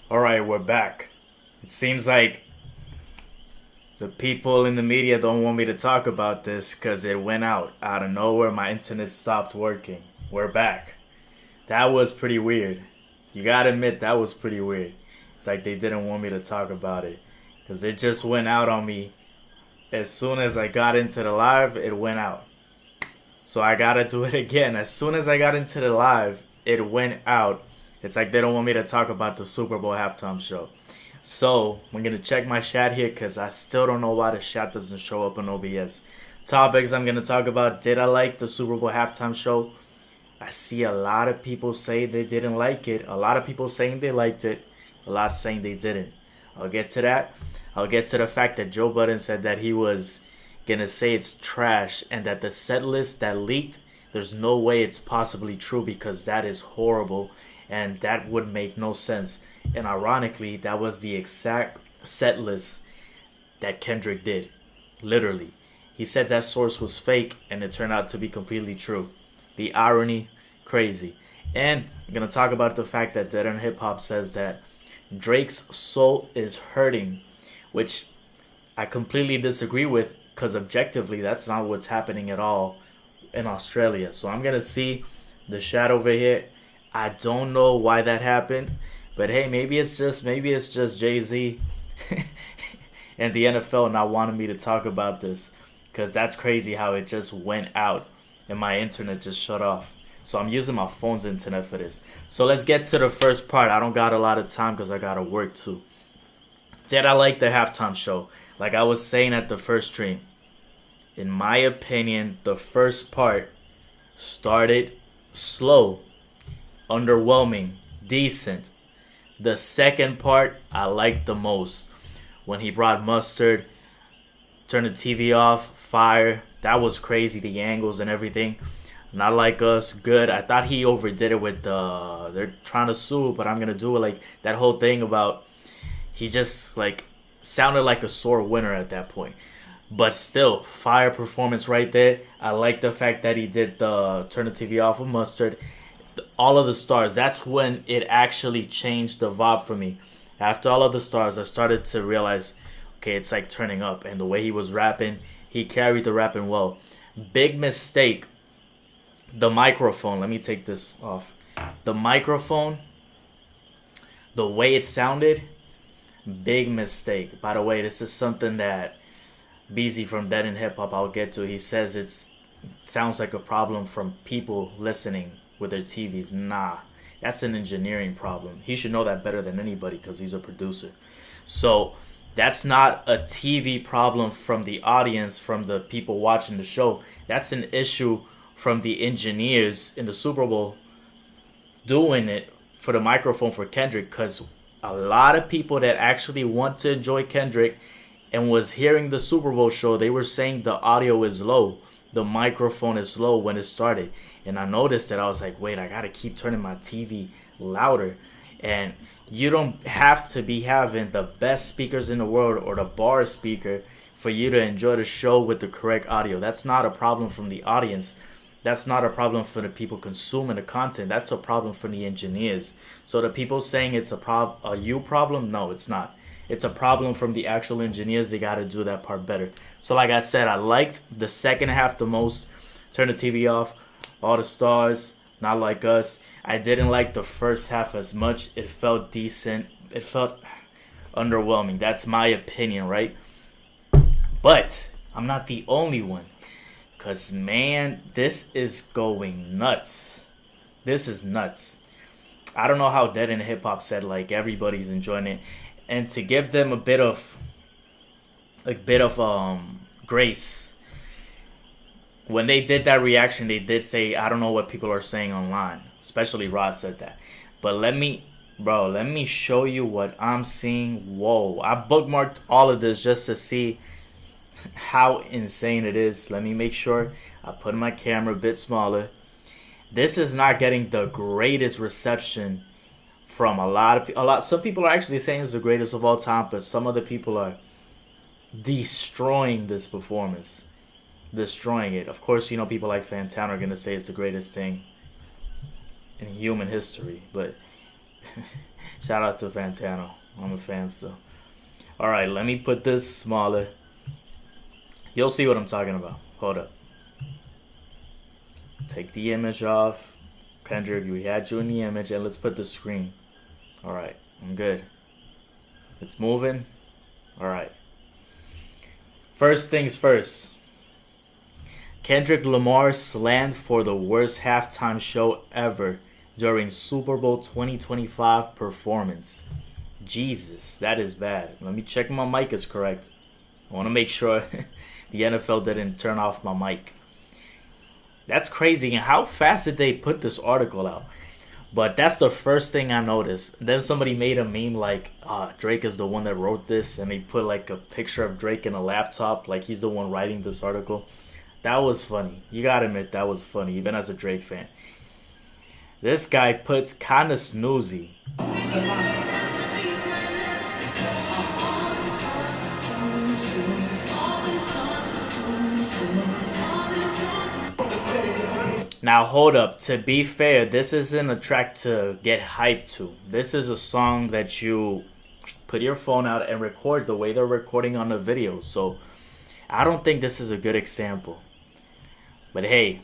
Alright, we're back. It seems like the people in the media don't want me to talk about this because it went out of nowhere. My internet stopped working. We're back. That was pretty weird. You gotta admit, that was pretty weird. It's like they didn't want me to talk about it because it just went out on me. As soon as I got into the live, it went out. So I gotta do it again. As soon as I got into the live, it went out. It's like they don't want me to talk about the Super Bowl halftime show. So I'm gonna check my chat here because I still don't know why the chat doesn't show up on OBS. Topics I'm gonna talk about. Did I like the Super Bowl halftime show? I see a lot of people say they didn't like it. A lot of people saying they liked it. A lot saying they didn't. I'll get to that. I'll get to the fact that Joe Budden said that he was gonna say it's trash and that the set list that leaked, there's no way it's possibly true because that is horrible and that would make no sense. And ironically, that was the exact set list that Kendrick did. Literally. He said that source was fake and it turned out to be completely true. The irony, crazy. And I'm going to talk about the fact that Dead End Hip Hop says that Drake's soul is hurting, which I completely disagree with because objectively that's not what's happening at all in Australia. So I'm going to see the chat over here. I don't know why that happened, but hey, maybe it's just Jay-Z and the NFL not wanting me to talk about this because that's crazy how it just went out and my internet just shut off. So I'm using my phone's internet for this. So let's get to the first part. I don't got a lot of time because I got to work too. Did I like the halftime show? Like I was saying at the first stream, in my opinion, the first part started slow, underwhelming, decent. The second part I liked the most. When he brought Mustard, turned the TV off, fire. That was crazy, the angles and everything. Not Like Us, good. I thought he overdid it with they're trying to sue, but I'm gonna do it like that whole thing about he just like sounded like a sore winner at that point. But still, fire performance right there. I like the fact that he did the turn the TV off of Mustard. All of the stars, that's when it actually changed the vibe for me. After all of the stars, I started to realize, okay, it's like turning up. And the way he was rapping, he carried the rapping well. Big mistake, the microphone. Let me take this off. The microphone, the way it sounded, big mistake. By the way, this is something that BZ from Dead End Hip Hop, I'll get to. He says it sounds like a problem from people listening with their TVs. Nah, that's an engineering problem. He should know that better than anybody because he's a producer. So that's not a TV problem from the audience, from the people watching the show. That's an issue from the engineers in the Super Bowl doing it for the microphone for Kendrick, because a lot of people that actually want to enjoy Kendrick and was hearing the Super Bowl show, they were saying the audio is low. The microphone is low when it started. And I noticed that I was like, wait, I got to keep turning my TV louder. And you don't have to be having the best speakers in the world or the bar speaker for you to enjoy the show with the correct audio. That's not a problem from the audience. That's not a problem for the people consuming the content. That's a problem for the engineers. So the people saying it's a you problem, no, it's not. It's a problem from the actual engineers. They got to do that part better. So like I said, I liked the second half the most. Turn the TV off. All the stars. Not Like Us. I didn't like the first half as much. It felt decent. It felt underwhelming. That's my opinion, right? But I'm not the only one. Because, man, this is going nuts. This is nuts. I don't know how Dead End Hip Hop said, like, everybody's enjoying it. And to give them a bit of grace, when they did that reaction, they did say, I don't know what people are saying online. Especially Rod said that. But let me show you what I'm seeing. Whoa, I bookmarked all of this just to see how insane it is. Let me make sure I put my camera a bit smaller. This is not getting the greatest reception from a lot. Some people are actually saying it's the greatest of all time, but some other people are destroying this performance, destroying it. Of course, you know, people like Fantana are gonna say it's the greatest thing in human history, but Shout out to Fantano. I'm a fan still. All right, let me put this smaller. You'll see what I'm talking about. Hold up. Take the image off. Kendrick, we had you in the image, and let's put the screen. All right, I'm good. It's moving. All right. First things first. Kendrick Lamar slammed for the worst halftime show ever during Super Bowl 2025 performance. Jesus, that is bad. Let me check my mic is correct. I want to make sure the NFL didn't turn off my mic. That's crazy. And how fast did they put this article out? But that's the first thing I noticed. Then somebody made a meme like, Drake is the one that wrote this. And they put like a picture of Drake in a laptop. Like he's the one writing this article. That was funny. You gotta admit that was funny, even as a Drake fan. This guy puts kinda snoozy. Now hold up, to be fair, this isn't a track to get hyped to. This is a song that you put your phone out and record the way they're recording on the video. So I don't think this is a good example. But hey,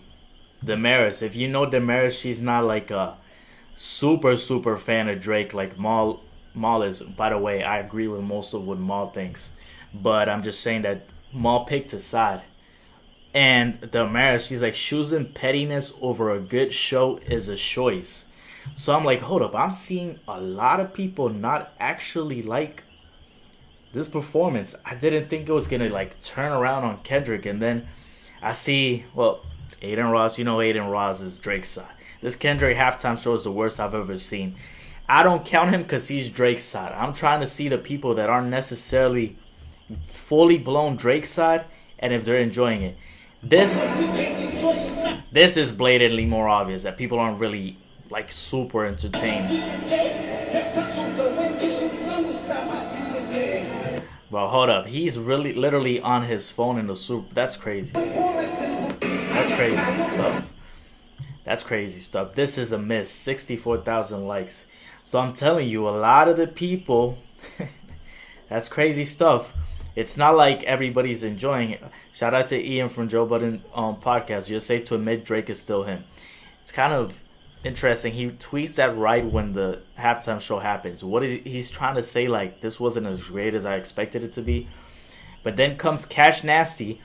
Damaris, if you know Damaris, she's not like a super fan of Drake like Maul is. By the way, I agree with most of what Maul thinks. But I'm just saying that Maul picked his side. And Damaris, she's like, choosing pettiness over a good show is a choice. So I'm like, hold up, I'm seeing a lot of people not actually like this performance. I didn't think it was gonna like turn around on Kendrick. And then I see, well, Aiden Ross, you know Aiden Ross is Drake's side. This Kendrick halftime show is the worst I've ever seen. I don't count him because he's Drake's side. I'm trying to see the people that aren't necessarily fully blown Drake's side and if they're enjoying it. This is blatantly more obvious that people aren't really like super entertained. Well, hold up. He's really literally on his phone in the soup. That's crazy. That's crazy stuff. That's crazy stuff. This is a miss. 64,000 likes. So I'm telling you, a lot of the people, that's crazy stuff. It's not like everybody's enjoying it. Shout out to Ian from Joe Budden podcast. You're safe to admit Drake is still him. It's kind of interesting. He tweets that right when the halftime show happens. What is he's trying to say? Like, this wasn't as great as I expected it to be. But then comes Cash Nasty.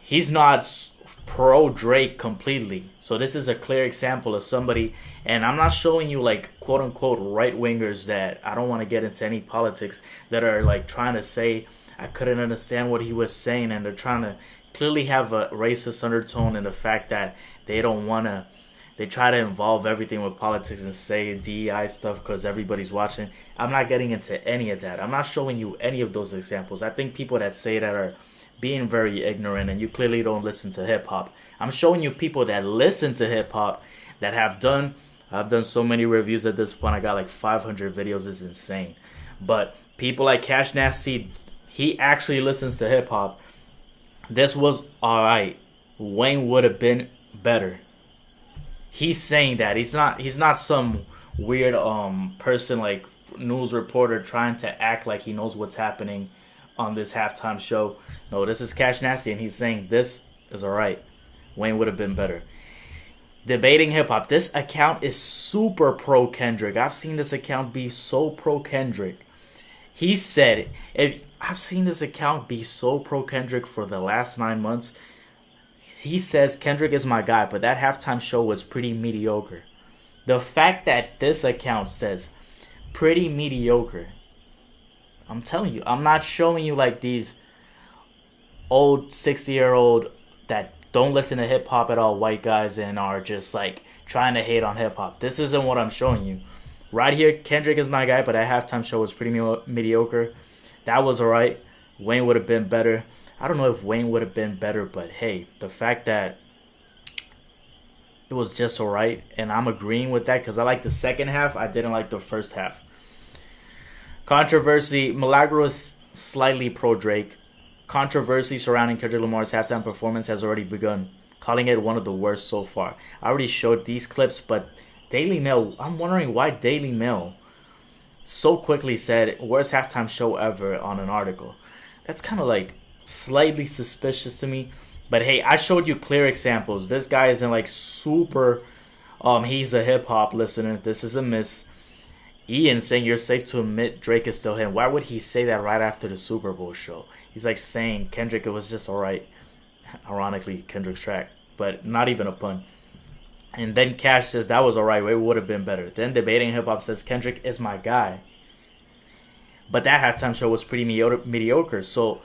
He's not pro Drake completely. So this is a clear example of somebody, and I'm not showing you like quote unquote right wingers that I don't want to get into any politics that are like trying to say I couldn't understand what he was saying, and they're trying to clearly have a racist undertone in the fact that they don't want to, they try to involve everything with politics and say DEI stuff because everybody's watching. I'm not getting into any of that. I'm not showing you any of those examples. I think people that say that are being very ignorant, and you clearly don't listen to hip-hop. I'm showing you people that listen to hip-hop that I've done so many reviews at this point. I got like 500 videos. It's insane. But people like Cash Nasty, he actually listens to hip-hop. This was alright. Wayne would have been better. He's saying that. He's not some weird person like news reporter trying to act like he knows what's happening on this halftime show. No, this is Cash Nasty, and he's saying this is alright. Wayne would have been better. Debating hip-hop. This account is super pro Kendrick. I've seen this account be so pro Kendrick. He said, if I've seen this account be so pro Kendrick for the last 9 months. He says Kendrick is my guy, but that halftime show was pretty mediocre. The fact that this account says pretty mediocre, I'm telling you, I'm not showing you like these old 60-year-old that don't listen to hip hop at all, white guys, and are just like trying to hate on hip hop. This isn't what I'm showing you. Right here, Kendrick is my guy, but that halftime show was pretty mediocre. That was alright. Wayne would have been better. I don't know if Wayne would have been better, but hey, the fact that it was just alright, and I'm agreeing with that because I like the second half. I didn't like the first half. Controversy. Milagro is slightly pro-Drake. Controversy surrounding Kendrick Lamar's halftime performance has already begun, calling it one of the worst so far. I already showed these clips, but Daily Mail, I'm wondering why Daily Mail so quickly said worst halftime show ever on an article. That's kind of like slightly suspicious to me. But hey, I showed you clear examples. This guy isn't like super. He's a hip hop listener. This is a miss. Ian saying you're safe to admit Drake is still him. Why would he say that right after the Super Bowl show? He's like saying Kendrick, it was just alright. Ironically, Kendrick's track, but not even a pun. And then Cash says that was alright. It would have been better. Then Debating Hip Hop says Kendrick is my guy. But that halftime show was pretty mediocre. So,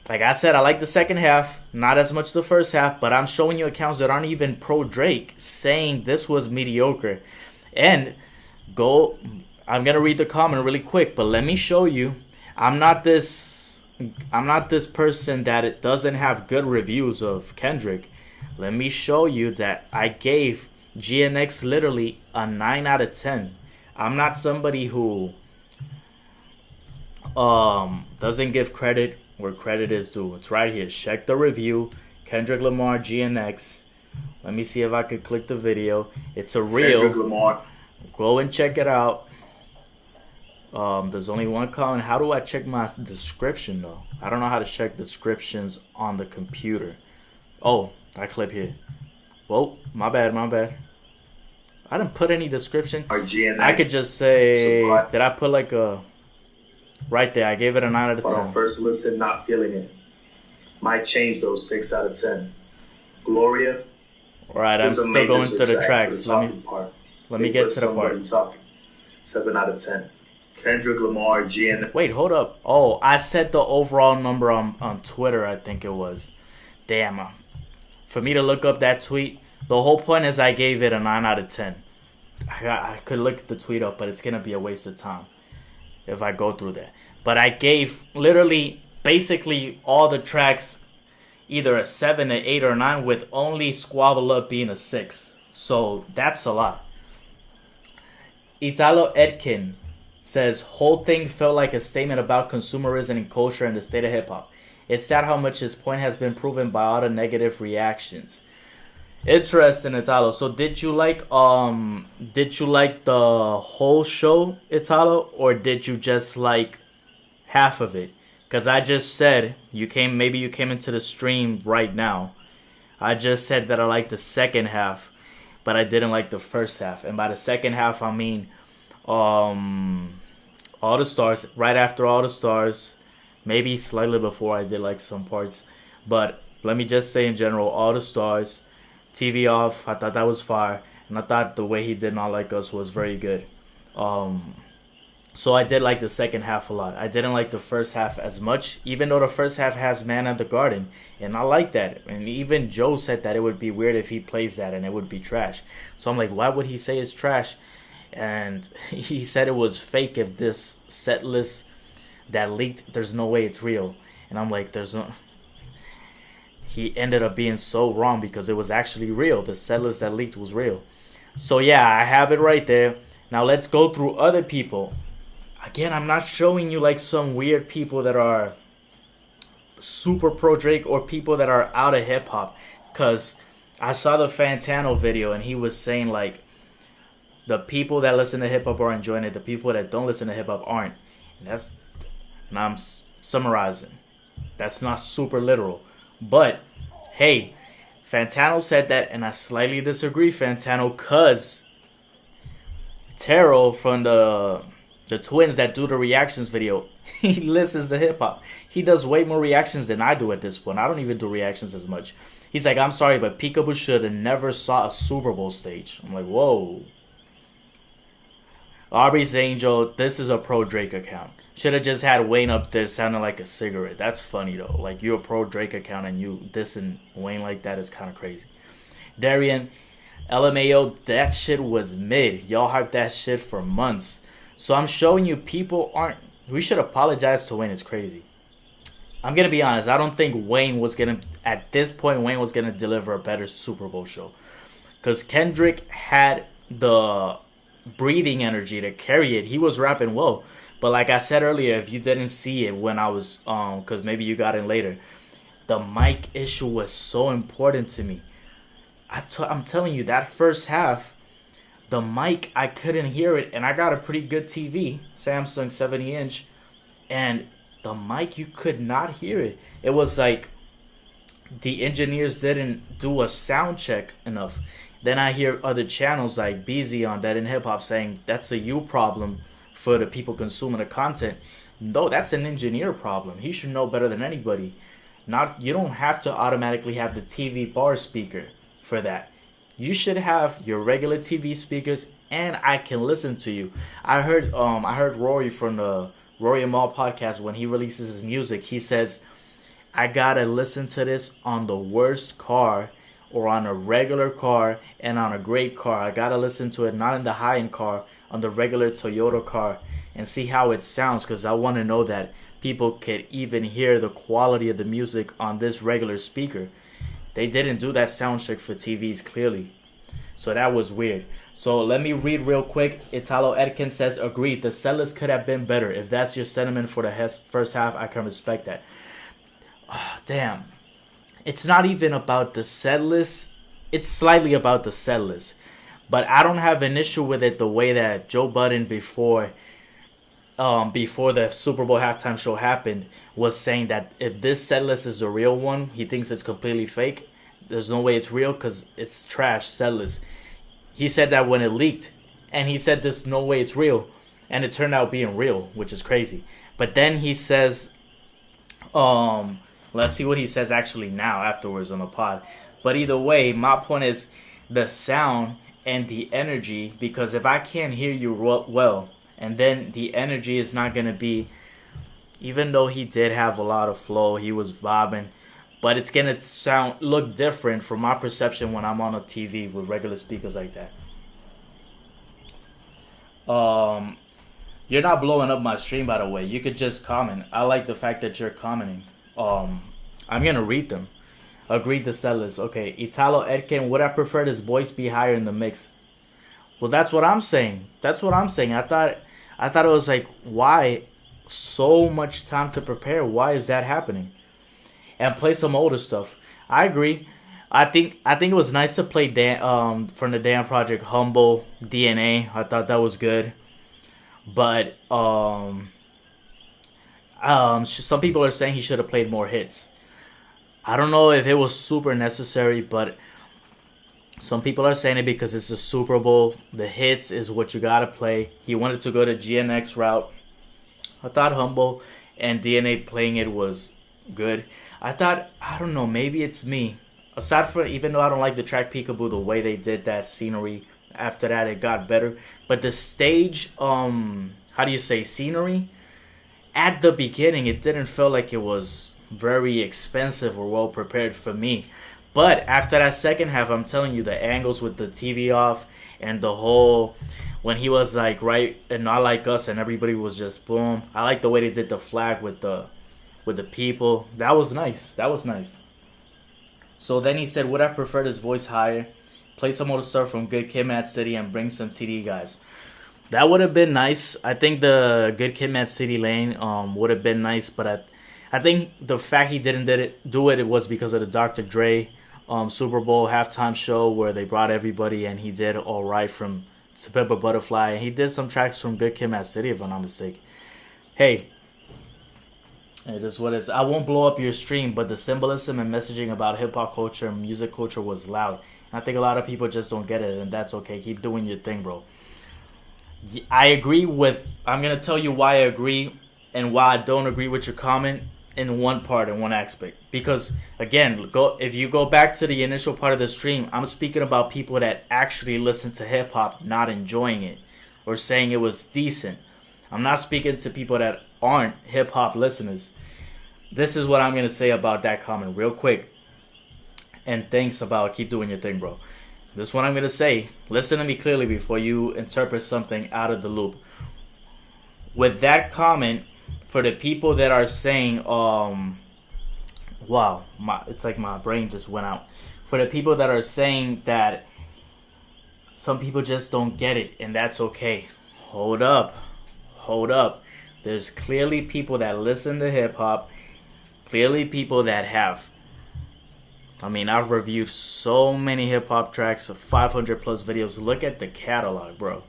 like I said, I like the second half, not as much the first half. But I'm showing you accounts that aren't even pro Drake saying this was mediocre. And I'm gonna read the comment really quick, but let me show you. I'm not this person that it doesn't have good reviews of Kendrick. Let me show you that I gave GNX literally a 9 out of 10. I'm not somebody who doesn't give credit where credit is due. It's right here. Check the review. Kendrick Lamar GNX. Let me see if I could click the video. It's a reel. Kendrick Lamar. Go and check it out. There's only one comment. How do I check my description though? I don't know how to check descriptions on the computer. Oh, that clip here. Whoa, my bad. I didn't put any description. I could just say, did I put like a... Right there, I gave it a 9 out of 10. On first listen, not feeling it. Might change those 6 out of 10. Gloria. Alright, I'm still going through the tracks. Let me get to the part. Talking. 7 out of 10. Kendrick Lamar, GN. Wait, hold up. Oh, I said the overall number on Twitter, I think it was. Damn. For me to look up that tweet, the whole point is I gave it a 9 out of 10. I could look the tweet up, but it's going to be a waste of time if I go through that. But I gave literally basically all the tracks either a 7, an 8, or 9, with only Squabble Up being a 6. So that's a lot. Italo Edkin says, whole thing felt like a statement about consumerism and culture and the state of hip-hop. It's sad how much his point has been proven by all the negative reactions. Interesting, Italo. So did you like the whole show, Italo, or did you just like half of it? Because I just said maybe you came into the stream right now. I just said that I liked the second half, but I didn't like the first half. And by the second half, I mean All the Stars, right after All the Stars, maybe slightly before I did like some parts. But let me just say in general, All the Stars, TV Off, I thought that was fire. And I thought the way he did Not Like Us was very good. So I did like the second half a lot. I didn't like the first half as much, even though the first half has Man at the Garden. And I like that. And even Joe said that it would be weird if he plays that and it would be trash. So I'm like, why would he say it's trash? And he said it was fake if this set list that leaked, there's no way it's real. And I'm like, he ended up being so wrong because it was actually real. The set list that leaked was real. So yeah, I have it right there. Now let's go through other people. Again, I'm not showing you like some weird people that are super pro Drake or people that are out of hip hop. Because I saw the Fantano video and he was saying like, the people that listen to hip hop are enjoying it. The people that don't listen to hip hop aren't. And now I'm summarizing. That's not super literal. But, hey, Fantano said that, and I slightly disagree, Fantano, because Taro from the twins that do the reactions video, he listens to hip hop. He does way more reactions than I do at this point. I don't even do reactions as much. He's like, I'm sorry, but Peekaboo should have never saw a Super Bowl stage. I'm like, whoa. Aubrey's Angel, this is a pro Drake account. Should have just had Wayne up there sounding like a cigarette. That's funny though. Like you're a pro Drake account and you dissing Wayne like that is kind of crazy. Darian, LMAO, that shit was mid. Y'all hyped that shit for months. So I'm showing you people aren't... We should apologize to Wayne. It's crazy. I'm going to be honest. I don't think Wayne was going to... At this point, Wayne was going to deliver a better Super Bowl show. Because Kendrick had the breathing energy to carry it. He was rapping well. But like I said earlier, if you didn't see it when I was... Because maybe you got in later. The mic issue was so important to me. I'm telling you, that first half... the mic, I couldn't hear it, and I got a pretty good TV, Samsung 70-inch, and the mic, you could not hear it. It was like the engineers didn't do a sound check enough. Then I hear other channels like BZ on Dead in Hip Hop saying that's a you problem for the people consuming the content. No, that's an engineer problem. He should know better than anybody. Not, you don't have to automatically have the TV bar speaker for that. You should have your regular TV speakers, and I can listen to you. I heard Rory from the Rory and Mal podcast, when he releases his music, he says, I gotta listen to this on the worst car or on a regular car and on a great car. I gotta listen to it not in the high-end car, on the regular Toyota car, and see how it sounds, because I want to know that people could even hear the quality of the music on this regular speaker. They didn't do that sound check for TVs, clearly. So that was weird. So let me read real quick. Italo Edkin says, agreed, the setlist could have been better. If that's your sentiment for the first half, I can respect that. Damn. It's not even about the setlist. It's slightly about the setlist. But I don't have an issue with it the way that Joe Budden before the Super Bowl halftime show happened was saying that if this setlist is the real one, he thinks it's completely fake. There's no way it's real because it's trash setlist. He said that when it leaked, and he said there's no way it's real, and it turned out being real, which is crazy. But then he says, let's see what he says actually now afterwards on the pod. But either way, my point is the sound and the energy, because if I can't hear you well, and then the energy is not going to be, even though he did have a lot of flow, he was vibing, but it's going to look different from my perception when I'm on a TV with regular speakers like that. You're not blowing up my stream, by the way. You could just comment. I like the fact that you're commenting. I'm going to read them. Agreed to setlist. Okay, Italo Edkin, would I prefer his voice be higher in the mix? Well, that's what I'm saying. I thought it was like, why so much time to prepare? Why is that happening? And play some older stuff. I agree. I think it was nice to play from the Dan Project Humble DNA. I thought that was good. But some people are saying he should have played more hits. I don't know if it was super necessary, but some people are saying it because it's the Super Bowl. The hits is what you gotta play. He wanted to go the GNX route. I thought Humble and DNA playing it was good. I don't know, maybe it's me. Aside from, even though I don't like the track Peekaboo, the way they did that scenery, after that it got better. But the stage, scenery? At the beginning, it didn't feel like it was very expensive or well prepared for me. But after that second half, I'm telling you, the angles with the TV off and the whole, when he was like right and not like us and everybody was just boom. I like the way they did the flag with the people. That was nice. So then he said, would I prefer his voice higher? Play some older stuff from Good Kid, Mad City and bring some TD guys. That would have been nice. I think the Good Kid, Mad City lane would have been nice, but I think the fact he didn't do it was because of the Dr. Dre Super Bowl halftime show where they brought everybody and he did all right from To Pimp a Butterfly. And he did some tracks from Good Kid, Mad City, if I'm not mistaken. Hey, it is what it is. I won't blow up your stream, but the symbolism and messaging about hip-hop culture and music culture was loud. And I think a lot of people just don't get it, and that's okay. Keep doing your thing, bro. I agree with... I'm going to tell you why I agree and why I don't agree with your comment in one part, in one aspect. Because, again, if you go back to the initial part of the stream, I'm speaking about people that actually listen to hip-hop not enjoying it or saying it was decent. I'm not speaking to people that aren't hip-hop listeners. This is what I'm going to say about that comment real quick. And thanks about keep doing your thing, bro. This is what I'm going to say. Listen to me clearly before you interpret something out of the loop. With that comment, for the people that are saying, it's like my brain just went out. For the people that are saying that some people just don't get it, and that's okay. Hold up. There's clearly people that listen to hip-hop, clearly people that have I mean, I've reviewed so many hip hop tracks, 500 plus videos. Look at the catalog, bro.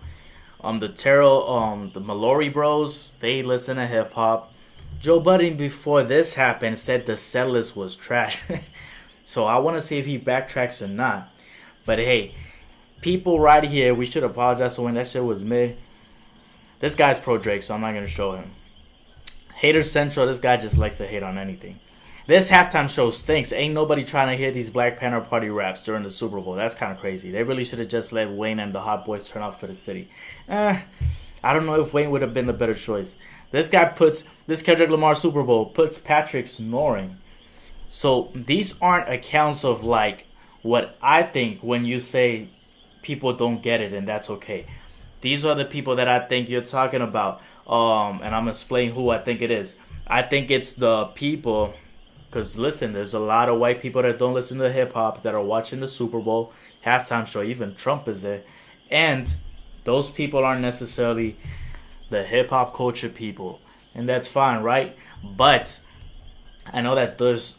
The Mallory Bros, they listen to hip hop. Joe Budden before this happened said the setlist was trash. So I want to see if he backtracks or not. But hey, people right here, we should apologize for when that shit was mid. This guy's pro Drake, so I'm not gonna show him. Hater Central, this guy just likes to hate on anything. This halftime show stinks. Ain't nobody trying to hear these Black Panther Party raps during the Super Bowl. That's kind of crazy. They really should have just let Wayne and the Hot Boys turn up for the city. I don't know if Wayne would have been the better choice. This Kendrick Lamar Super Bowl puts Patrick snoring. So these aren't accounts of like what I think when you say people don't get it and that's okay. These are the people that I think you're talking about. And I'm gonna explain who I think it is. I think it's the people. Because listen, there's a lot of white people that don't listen to hip hop that are watching the Super Bowl halftime show. Even Trump is there. And those people aren't necessarily the hip hop culture people. And that's fine, right? But I know that there's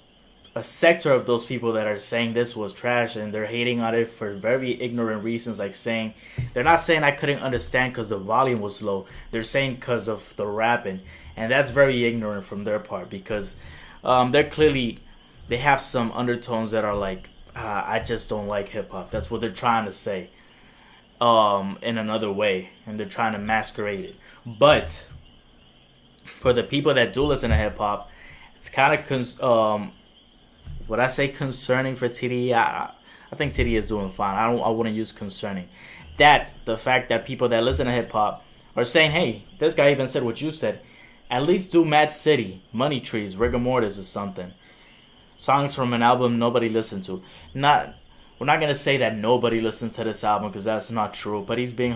a sector of those people that are saying this was trash and they're hating on it for very ignorant reasons. Like saying, they're not saying I couldn't understand because the volume was low. They're saying because of the rapping. And that's very ignorant from their part because they have some undertones that are like, I just don't like hip hop. That's what they're trying to say in another way. And they're trying to masquerade it. But for the people that do listen to hip hop, it's kind of, would I say concerning for TDE? I think TDE is doing fine. I wouldn't use concerning. The fact that people that listen to hip hop are saying, hey, this guy even said what you said. At least do Mad City, Money Trees, Rigor Mortis or something. Songs from an album nobody listened to. We're not going to say that nobody listens to this album because that's not true. But he's being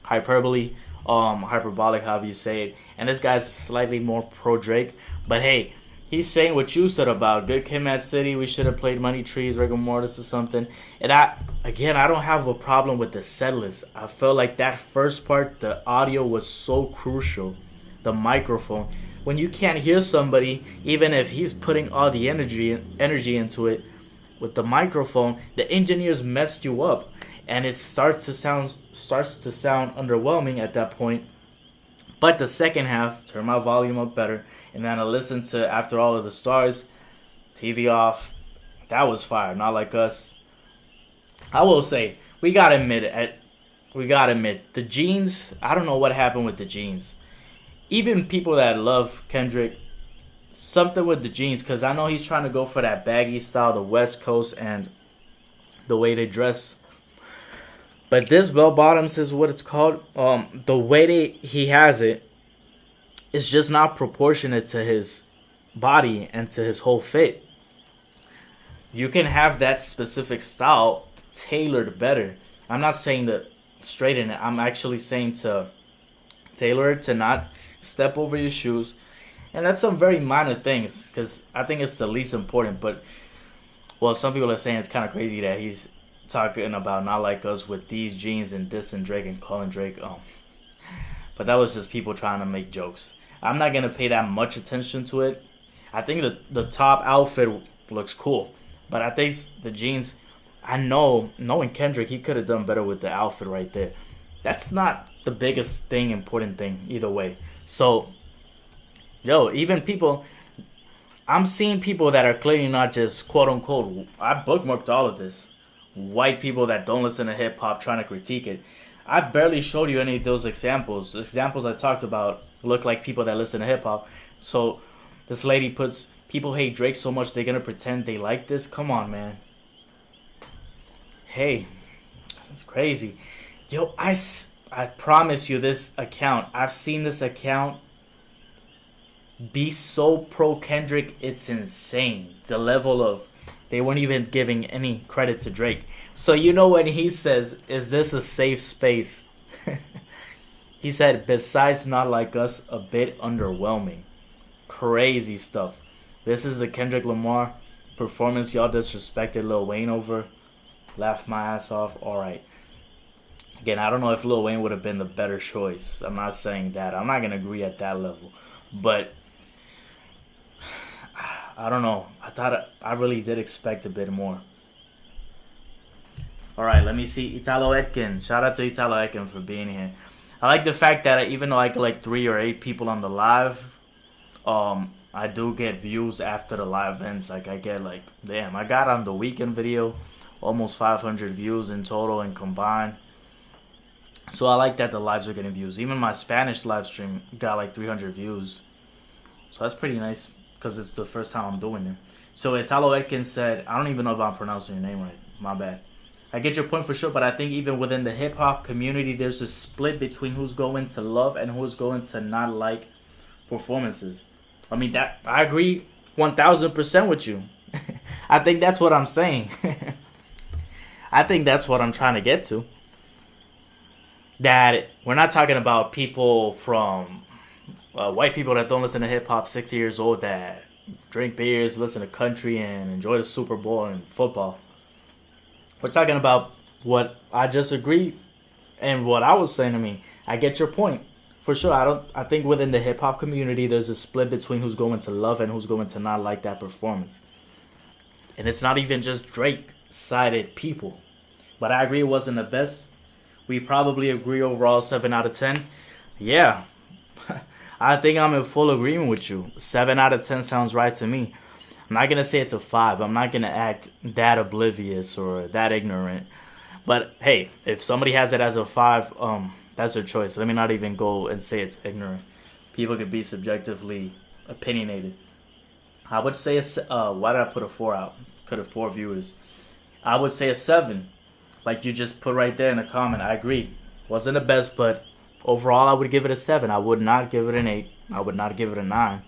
hyperbolic, however you say it. And this guy's slightly more pro-Drake. But hey, he's saying what you said about Good Kid, Mad City. We should have played Money Trees, Rigor Mortis or something. And I don't have a problem with the setlist. I felt like that first part, the audio was so crucial. The microphone, when you can't hear somebody, even if he's putting all the energy into it, with the microphone, the engineers messed you up, and it starts to sound underwhelming at that point. But the second half, turn my volume up better, and then I listen to After All of the Stars, TV off. That was fire. Not Like Us. I will say we gotta admit the jeans. I don't know what happened with the jeans. Even people that love Kendrick, something with the jeans, because I know he's trying to go for that baggy style, the West Coast, and the way they dress. But this bell bottoms is what it's called. The way he has it is just not proportionate to his body and to his whole fit. You can have that specific style tailored better. I'm not saying to straighten it. I'm actually saying to tailor it to not step over your shoes. And that's some very minor things because I think it's the least important. But, well, some people are saying it's kind of crazy that he's talking about Not Like Us with these jeans and dissing Drake and calling Drake. But that was just people trying to make jokes. I'm not going to pay that much attention to it. I think the top outfit looks cool. But I think the jeans, I know, knowing Kendrick, he could have done better with the outfit right there. That's not the biggest thing, important thing, either way. So, even people, I'm seeing people that are clearly not just quote unquote, I bookmarked all of this. White people that don't listen to hip hop trying to critique it. I barely showed you any of those examples. The examples I talked about look like people that listen to hip hop. So, this lady puts, people hate Drake so much they're gonna pretend they like this? Come on, man. Hey, that's crazy. Yo, I promise you this account, I've seen this account be so pro Kendrick, it's insane. The level of, they weren't even giving any credit to Drake. So you know when he says, is this a safe space? He said, besides Not Like Us, a bit underwhelming. Crazy stuff. This is the Kendrick Lamar performance y'all disrespected Lil Wayne over. Laughed my ass off. Alright. Again, I don't know if Lil Wayne would have been the better choice. I'm not saying that. I'm not going to agree at that level. But I don't know. I really did expect a bit more. All right, let me see. Italo Etkin. Shout out to Italo Etkin for being here. I like the fact that even though I get like 3 or 8 people on the live, I do get views after the live ends. Like I get like, damn, I got on the weekend video almost 500 views in total and combined. So I like that the lives are getting views. Even my Spanish live stream got like 300 views. So that's pretty nice because it's the first time I'm doing it. So Italo Etkin said, I don't even know if I'm pronouncing your name right. My bad. I get your point for sure, but I think even within the hip hop community, there's a split between who's going to love and who's going to not like performances. I mean, that I agree 1000% with you. I think that's what I'm saying. I think that's what I'm trying to get to. That we're not talking about people from white people that don't listen to hip hop, 60 years old, that drink beers, listen to country, and enjoy the Super Bowl and football. We're talking about what I just agreed and what I was saying. I mean, I get your point for sure. I think within the hip hop community, there's a split between who's going to love and who's going to not like that performance. And it's not even just Drake-sided people. But I agree it wasn't the best. We probably agree overall 7 out of 10. Yeah. I think I'm in full agreement with you. 7 out of 10 sounds right to me. I'm not going to say it's a 5. I'm not going to act that oblivious or that ignorant. But, hey, if somebody has it as a 5, that's their choice. Let me not even go and say it's ignorant. People could be subjectively opinionated. I would say, why did I put a 4 out? Could have 4 viewers. I would say a 7. Like you just put right there in the comment. I agree. Wasn't the best, but overall I would give it a 7. I would not give it an 8. I would not give it a 9.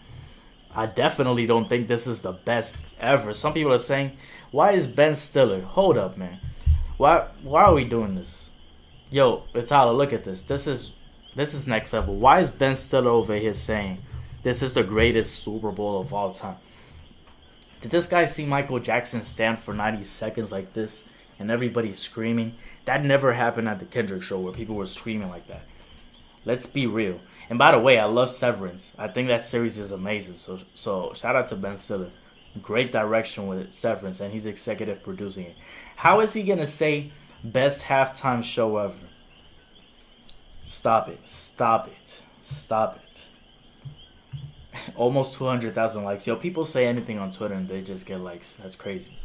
I definitely don't think this is the best ever. Some people are saying, why is Ben Stiller? Hold up, man. Why are we doing this? Yo, Italo, look at this. This is next level. Why is Ben Stiller over here saying this is the greatest Super Bowl of all time? Did this guy see Michael Jackson stand for 90 seconds like this and everybody screaming? That never happened at the Kendrick show where people were screaming like that. Let's be real. And by the way, I love Severance. I think that series is amazing. So shout out to Ben Stiller. Great direction with Severance, and he's executive producing it. How is he going to say best halftime show ever? Stop it. Stop it. Stop it. Almost 200,000 likes. Yo, people say anything on Twitter and they just get likes. That's crazy.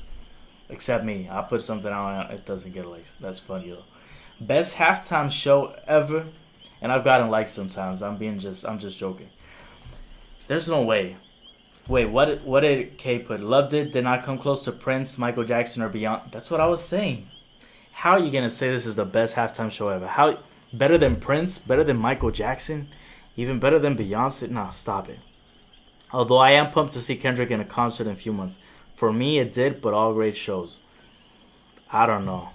Except me. I put something out and it doesn't get likes. That's funny, though. Best halftime show ever. And I've gotten likes sometimes. I'm just joking. There's no way. Wait, what did K put? Loved it. Did not come close to Prince, Michael Jackson, or beyond. That's what I was saying. How are you gonna say this is the best halftime show ever? How better than Prince? Better than Michael Jackson? Even better than Beyonce? Nah, stop it. Although I am pumped to see Kendrick in a concert in a few months. For me, it did, but all great shows. I don't know.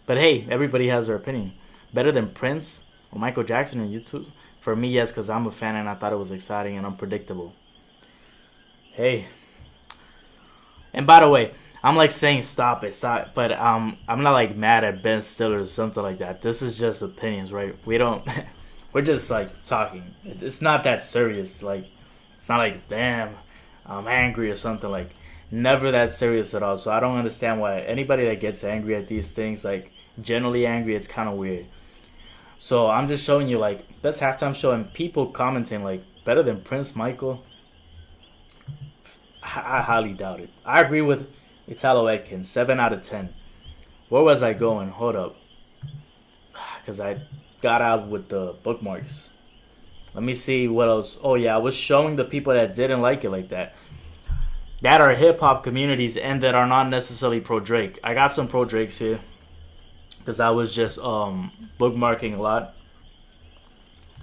But hey, everybody has their opinion. Better than Prince or Michael Jackson on YouTube? For me, yes, because I'm a fan and I thought it was exciting and unpredictable. Hey. And by the way, I'm like saying stop it. But I'm not like mad at Ben Stiller or something like that. This is just opinions, right? We're just like talking. It's not that serious. Like, it's not like, damn, I'm angry or something. Like, never that serious at all. So I don't understand why anybody that gets angry at these things, like generally angry, it's kind of weird. So I'm just showing you like best halftime show and people commenting like better than Prince, Michael. I highly doubt it. I agree with Italo Etkin, 7 out of 10. Where was I going? Hold up. Because I got out with the bookmarks. Let me see what else. Oh yeah, I was showing the people that didn't like it like that. That are hip-hop communities and that are not necessarily pro-Drake. I got some pro-Drakes here. Because I was just bookmarking a lot.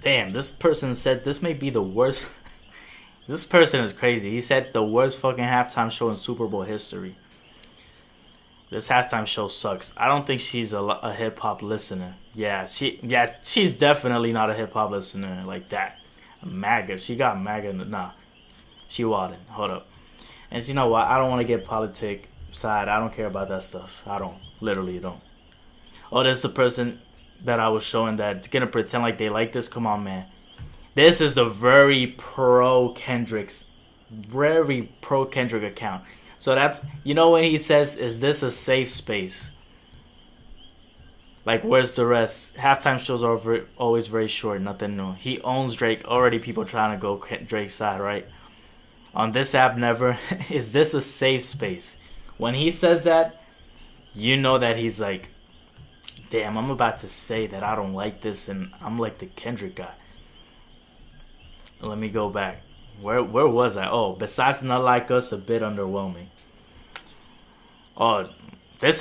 Damn, this person said this may be the worst. This person is crazy. He said the worst fucking halftime show in Super Bowl history. This halftime show sucks. I don't think she's a hip-hop listener. Yeah, she's definitely not a hip-hop listener like that. MAGA. She got MAGA. Nah, she wasn't. Hold up. And you know what? I don't want to get politic side. I don't care about that stuff. I don't. Literally don't. Oh, that's the person that I was showing that gonna pretend like they like this. Come on, man. This is a very pro Kendrick account. So that's, you know, when he says, "Is this a safe space?" Like, where's the rest? Halftime shows are always very short, nothing new. He owns Drake. Already people trying to go Drake's side, right? On this app, never. Is this a safe space? When he says that, you know that he's like, damn, I'm about to say that I don't like this and I'm like the Kendrick guy. Let me go back. Where was I? Oh, besides not like us, a bit underwhelming. Oh, is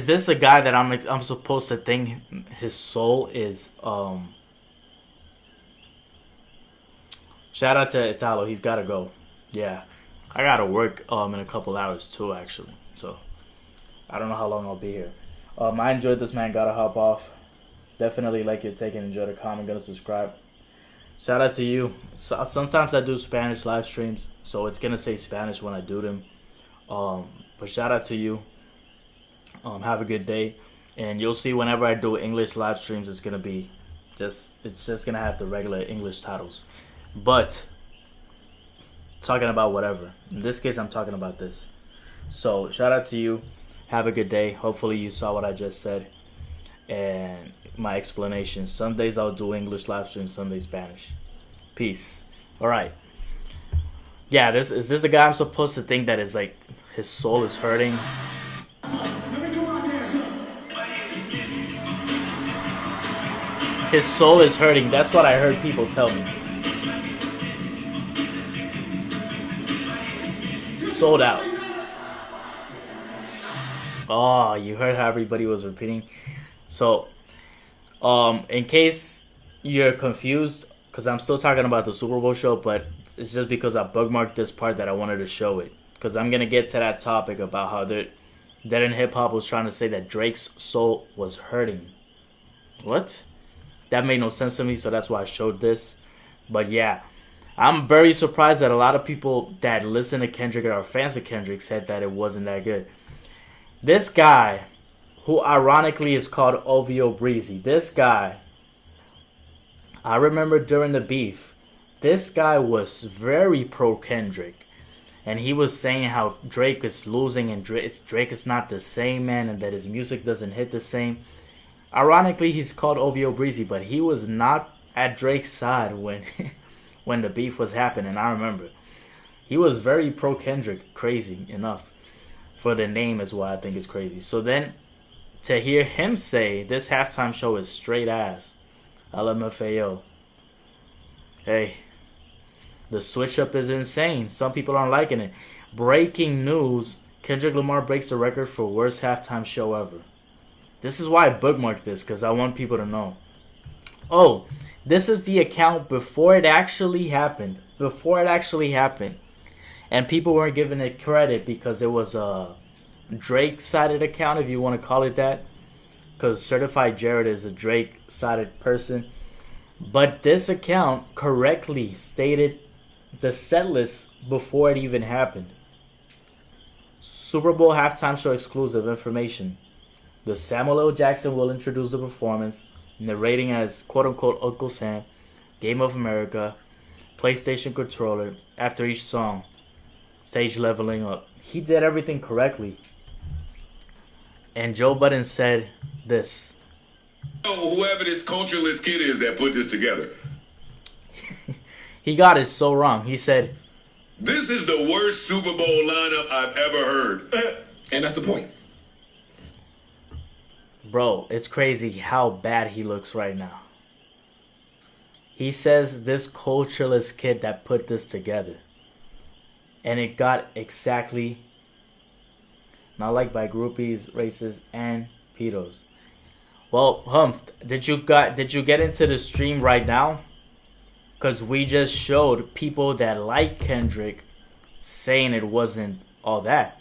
this a guy that I'm supposed to think his soul is Shout out to Italo, he's gotta go. Yeah. I gotta work in a couple hours too, actually. So I don't know how long I'll be here. I enjoyed this, man. Gotta hop off. Definitely like your take and enjoy the comment. Gonna subscribe. Shout out to you. So, sometimes I do Spanish live streams, so it's gonna say Spanish when I do them. But shout out to you. Have a good day, and you'll see whenever I do English live streams, it's gonna be it's just gonna have the regular English titles. But talking about whatever. In this case, I'm talking about this. So shout out to you. Have a good day. Hopefully you saw what I just said and my explanation. Some days I'll do English live streams, some days Spanish. Peace. All right. Yeah, is this a guy I'm supposed to think that is like his soul is hurting? His soul is hurting. That's what I heard people tell me. Sold out. Oh, you heard how everybody was repeating. So, in case you're confused, because I'm still talking about the Super Bowl show, but it's just because I bookmarked this part that I wanted to show it. Because I'm going to get to that topic about how Dead in Hip Hop was trying to say that Drake's soul was hurting. What? That made no sense to me, so that's why I showed this. But yeah, I'm very surprised that a lot of people that listen to Kendrick or are fans of Kendrick said that it wasn't that good. This guy, who ironically is called OVO Breezy, this guy, I remember during the beef, this guy was very pro Kendrick. And he was saying how Drake is losing and Drake is not the same, man, and that his music doesn't hit the same. Ironically, he's called OVO Breezy, but he was not at Drake's side when when the beef was happening. I remember. He was very pro Kendrick, crazy enough. For the name is why I think it's crazy. So then, to hear him say this halftime show is straight ass. LMFAO. Hey, the switch up is insane. Some people aren't liking it. Breaking news. Kendrick Lamar breaks the record for worst halftime show ever. This is why I bookmarked this, because I want people to know. Oh, this is the account before it actually happened. Before it actually happened. And people weren't giving it credit because it was a Drake-sided account, if you want to call it that. Because Certified Jared is a Drake-sided person. But this account correctly stated the setlist before it even happened. Super Bowl halftime show exclusive information. The Samuel L. Jackson will introduce the performance, narrating as quote-unquote Uncle Sam, Game of America, PlayStation controller, after each song. Stage leveling up. He did everything correctly. And Joe Budden said this. Oh, whoever this culturalist kid is that put this together. He got it so wrong. He said, this is the worst Super Bowl lineup I've ever heard. And that's the point. Bro, it's crazy how bad he looks right now. He says this culturalist kid that put this together. And it got exactly not liked by groupies, racists, and pedos. Well, Humph, did you get into the stream right now? Because we just showed people that like Kendrick saying it wasn't all that.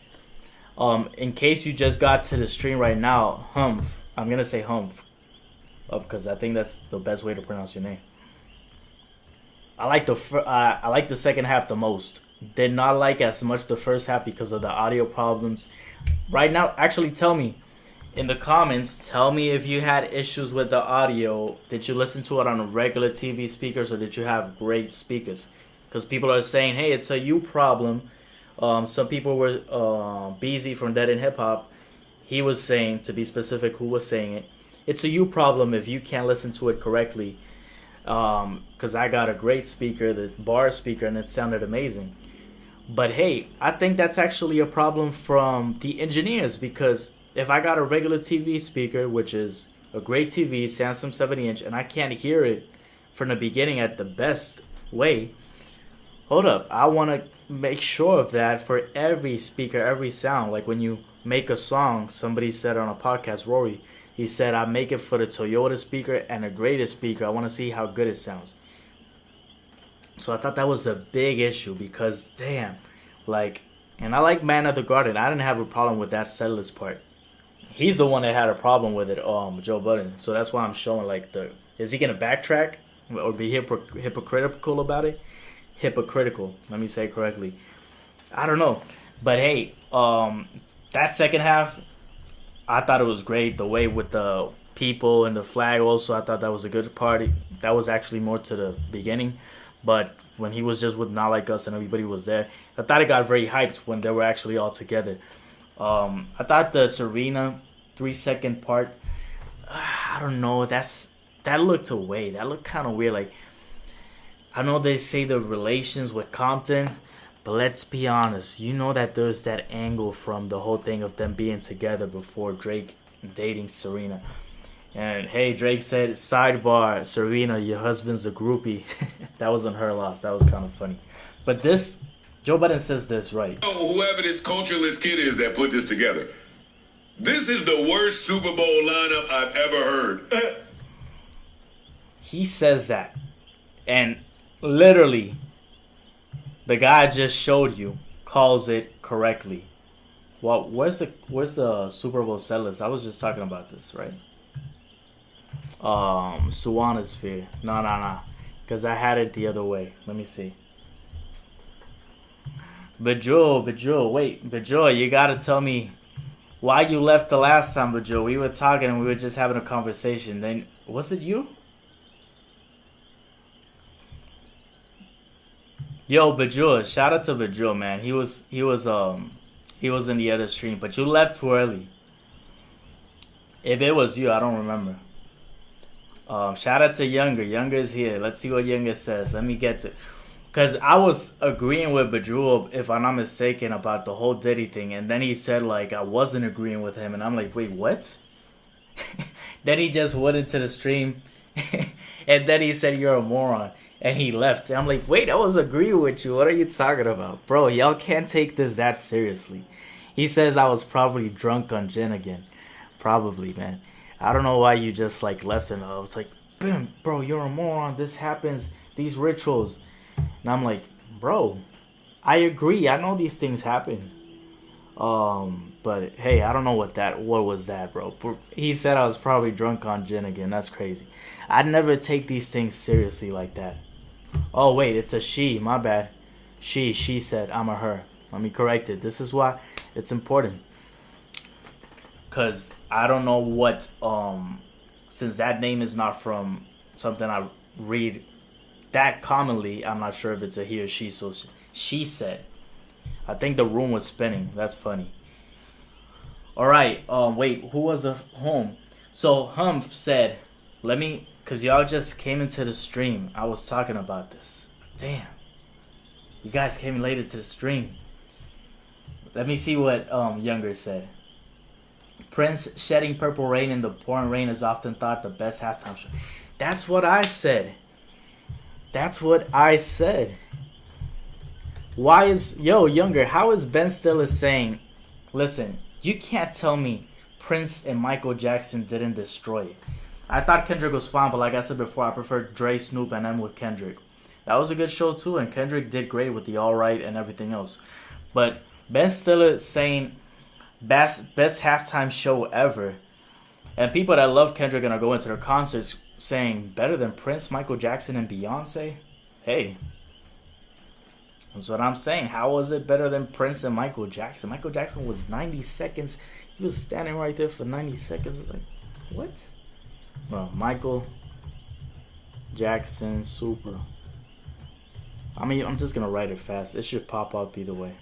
In case you just got to the stream right now, Humph, I'm gonna say Humph, because I think that's the best way to pronounce your name. I like the second half the most. Did not like as much the first half because of the audio problems. Right now, actually tell me, in the comments, tell me if you had issues with the audio. Did you listen to it on regular TV speakers, or did you have great speakers? Because people are saying, hey, it's a you problem. Some people were busy from Dead in Hip Hop. He was saying, to be specific, who was saying it, it's a you problem if you can't listen to it correctly. Because I got a great speaker, the bar speaker, and it sounded amazing. But hey, I think that's actually a problem from the engineers, because if I got a regular TV speaker, which is a great TV, Samsung 70-inch, and I can't hear it from the beginning at the best way, hold up, I want to make sure of that for every speaker, every sound. Like when you make a song, somebody said on a podcast, Rory, he said, I make it for the Toyota speaker and the greatest speaker. I want to see how good it sounds. So I thought that was a big issue because, damn, like, and I like Man of the Garden. I didn't have a problem with that setlist part. He's the one that had a problem with it, Joe Budden. So that's why I'm showing, like, is he going to backtrack or be hypocritical about it? Hypocritical, let me say it correctly. I don't know. But hey, that second half, I thought it was great. The way with the people and the flag also, I thought that was a good party. That was actually more to the beginning. But when he was just with Not Like Us and everybody was there, I thought it got very hyped when they were actually all together. I thought the Serena 3-second part, I don't know, that looked away. That looked kind of weird. Like, I know they say the relations with Compton, but let's be honest. You know that there's that angle from the whole thing of them being together before Drake dating Serena. And hey, Drake said, sidebar, Serena, your husband's a groupie. That wasn't her loss. That was kind of funny. But this, Joe Budden says this, right? Oh, whoever this cultureless kid is that put this together. This is the worst Super Bowl lineup I've ever heard. He says that. And literally, the guy I just showed you calls it correctly. Well, where's the Super Bowl setlist? I was just talking about this, right? Suwanasphere. No. Because I had it the other way. Let me see. Bajul, wait. Bajul, you gotta tell me why you left the last time, Bajul. We were talking and we were just having a conversation. Then, was it you? Yo, Bajul, shout out to Bajul, man. He was in the other stream, but you left too early. If it was you, I don't remember. Shout out to Younger. Younger is here. Let's see what Younger says. Let me get to, because I was agreeing with Bajul, if I'm not mistaken, about the whole Diddy thing, and then he said like I wasn't agreeing with him, and I'm like, wait, what? Then he just went into the stream, and then he said you're a moron. And he left. And I'm like, wait, I was agreeing with you. What are you talking about? Bro, y'all can't take this that seriously. He says I was probably drunk on gin again. Probably, man. I don't know why you just, like, left and I was like, bam, bro, you're a moron. This happens. These rituals. And I'm like, bro, I agree. I know these things happen. But, hey, I don't know what was that, bro. He said I was probably drunk on gin again. That's crazy. I'd never take these things seriously like that. Oh, wait, it's a she. My bad. She said, I'm a her. Let me correct it. This is why it's important. Because I don't know what, since that name is not from something I read that commonly, I'm not sure if it's a he or she. So she said. I think the room was spinning. That's funny. All right. Wait, who was home? So Humph said, because y'all just came into the stream. I was talking about this. Damn. You guys came late into the stream. Let me see what Younger said. Prince shedding purple rain in the pouring rain is often thought the best halftime show. That's what I said. Why is... Yo, Younger, how is Ben Stiller saying... Listen, you can't tell me Prince and Michael Jackson didn't destroy it. I thought Kendrick was fine, but like I said before, I preferred Dre, Snoop, and M with Kendrick. That was a good show too, and Kendrick did great with the All Right and everything else. But Ben Stiller saying best halftime show ever, and people that love Kendrick and are going to their concerts saying better than Prince, Michael Jackson, and Beyonce. Hey, that's what I'm saying. How was it better than Prince and Michael Jackson? Michael Jackson was 90 seconds. He was standing right there for 90 seconds. It's like, what? Bro, Michael Jackson Super. I mean, I'm just gonna write it fast. It should pop up either way.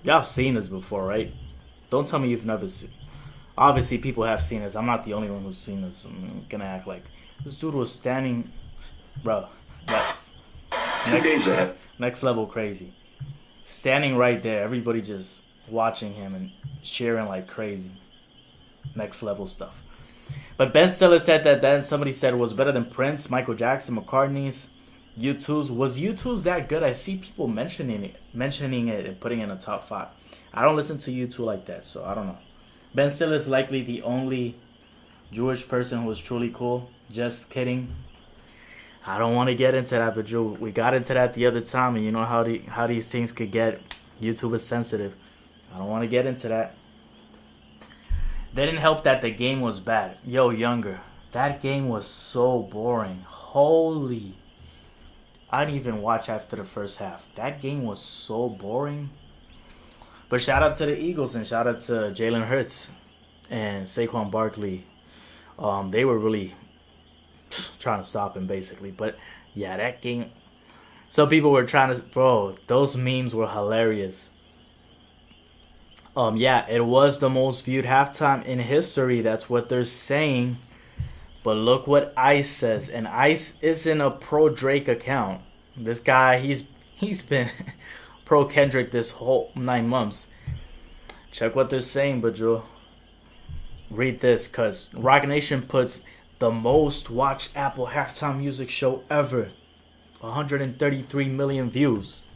Y'all have seen this before, right? Don't tell me you've never seen. Obviously, people have seen this. I'm not the only one who's seen this. I'm gonna act like this dude was standing, bro. That's 2 days ahead. next level crazy. Standing right there, everybody just watching him and cheering like crazy. Next level stuff. But Ben Stiller said that then somebody said it was better than Prince, Michael Jackson, McCartney's, U2's. Was U2's that good? I see people mentioning it and putting it in a top 5. I don't listen to U2 like that, so I don't know. Ben Stiller is likely the only Jewish person who was truly cool. Just kidding. I don't want to get into that, but Drew, we got into that the other time, and you know how these things could get. YouTube is sensitive. I don't want to get into that. They didn't help that the game was bad. Yo, Younger, that game was so boring. Holy. I didn't even watch after the first half. That game was so boring. But shout out to the Eagles and shout out to Jalen Hurts and Saquon Barkley. They were really trying to stop him, basically. But yeah, that game. Some people were trying to. Bro, those memes were hilarious. Yeah, it was the most viewed halftime in history. That's what they're saying. But look what Ice says. And Ice isn't a pro Drake account. This guy, he's been pro Kendrick this whole 9 months. Check what they're saying, Badru. Read this, because Rock Nation puts the most watched Apple halftime music show ever. 133 million views.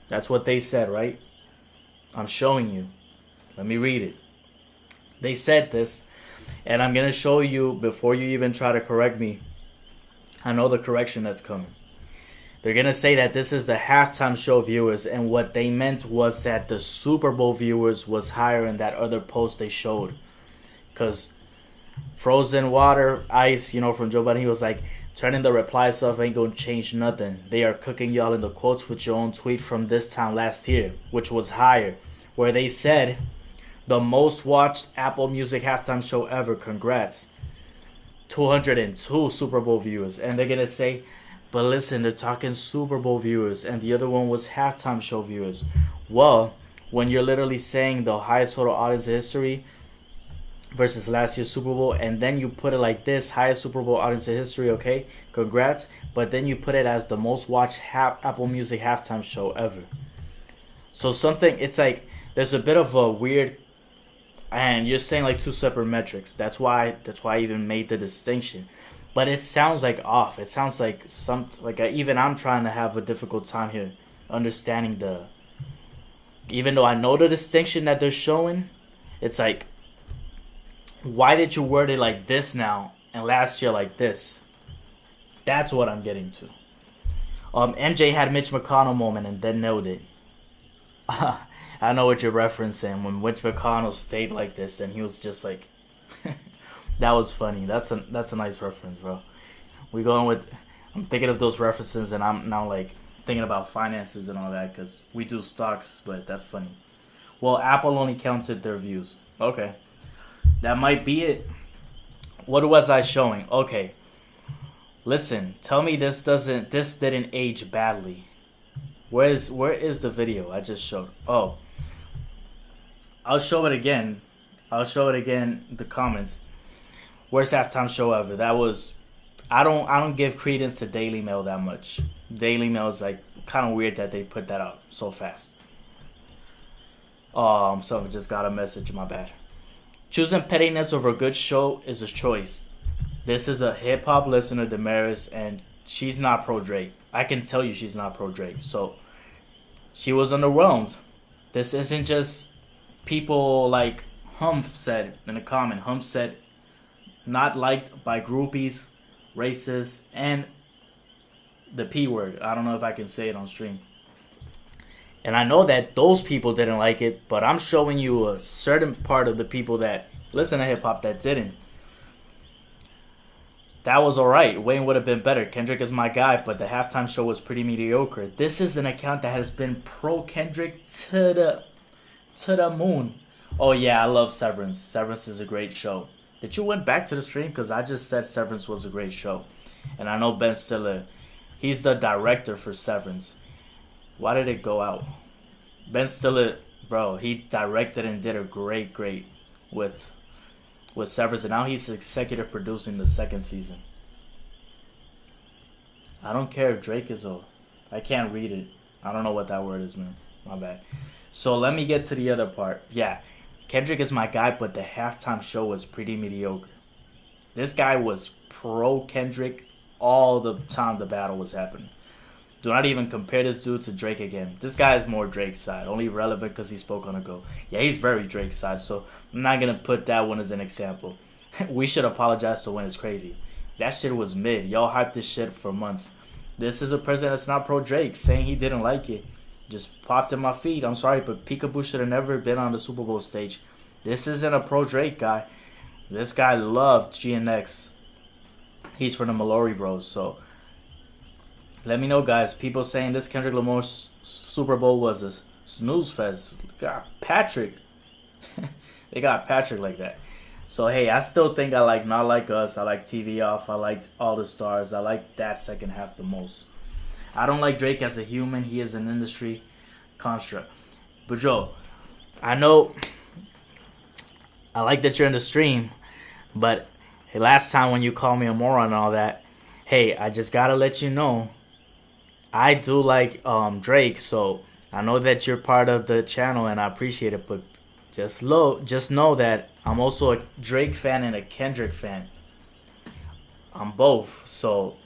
That's what they said, right? I'm showing you. Let me read it. They said this. And I'm going to show you before you even try to correct me. I know the correction that's coming. They're going to say that this is the halftime show viewers. And what they meant was that the Super Bowl viewers was higher in that other post they showed. Because Frozen Water, Ice, from Joe Budden, he was like, turning the replies off ain't going to change nothing. They are cooking y'all in the quotes with your own tweet from this time last year, which was higher. Where they said, the most watched Apple Music halftime show ever. Congrats. 202 Super Bowl viewers. And they're going to say, but listen, they're talking Super Bowl viewers. And the other one was halftime show viewers. Well, when you're literally saying the highest total audience in history versus last year's Super Bowl, and then you put it like this, highest Super Bowl audience in history, okay, congrats. But then you put it as the most watched Apple Music halftime show ever. So it's like, there's a bit of a weird. And you're saying like 2 separate metrics. That's why I even made the distinction. But it sounds like off. It sounds like even I'm trying to have a difficult time here understanding even though I know the distinction that they're showing, it's like, why did you word it like this now and last year like this? That's what I'm getting to. MJ had Mitch McConnell moment and then nailed it. I know what you're referencing when Mitch McConnell stayed like this and he was just like, that was funny. That's a nice reference, bro. I'm thinking of those references and I'm now like thinking about finances and all that because we do stocks, but that's funny. Well, Apple only counted their views. Okay. That might be it. What was I showing? Okay. Listen, tell me this didn't age badly. Where is the video I just showed? Oh. I'll show it again. The comments. Worst halftime show ever. That was. I don't give credence to Daily Mail that much. Daily Mail is like kind of weird that they put that out so fast. So just got a message. My bad. Choosing pettiness over a good show is a choice. This is a hip hop listener, Damaris, and she's not pro Drake. I can tell you she's not pro Drake. So she was underwhelmed. This isn't just people like Humph said in the comment. Humph said, not liked by groupies, racists, and the P word. I don't know if I can say it on stream. And I know that those people didn't like it, but I'm showing you a certain part of the people that listen to hip hop that didn't. That was alright. Wayne would have been better. Kendrick is my guy, but the halftime show was pretty mediocre. This is an account that has been pro Kendrick to the to the moon. Oh yeah, I love Severance. Severance is a great show. Did you went back to the stream? Because I just said Severance was a great show. And I know Ben Stiller, he's the director for Severance. Why did it go out? Ben Stiller, bro, he directed and did a great with Severance, and now he's executive producing the second season. I don't care if Drake is old. I can't read it. I don't know what that word is, man. My bad. So let me get to the other part. Yeah, Kendrick is my guy, but the halftime show was pretty mediocre. This guy was pro Kendrick all the time the battle was happening. Do not even compare this dude to Drake again. This guy is more Drake's side. Only relevant because he spoke on a go. Yeah, he's very Drake's side, so I'm not going to put that one as an example. We should apologize to When It's Crazy. That shit was mid. Y'all hyped this shit for months. This is a president that's not pro Drake, saying he didn't like it. Just popped in my feed. I'm sorry, but Peekaboo should have never been on the Super Bowl stage. This isn't a pro Drake guy. This guy loved GNX. He's from the Mallory Bros, so... Let me know, guys. People saying this Kendrick Lamar Super Bowl was a snooze fest. Got Patrick. They got Patrick like that. So, hey, I still think I like Not Like Us. I like TV Off. I liked All the Stars. I like that second half the most. I don't like Drake as a human. He is an industry construct. But, Joe, I know I like that you're in the stream. But hey, last time when you called me a moron and all that, hey, I just got to let you know. I do like Drake, so I know that you're part of the channel and I appreciate it, but just know that I'm also a Drake fan and a Kendrick fan. I'm both. So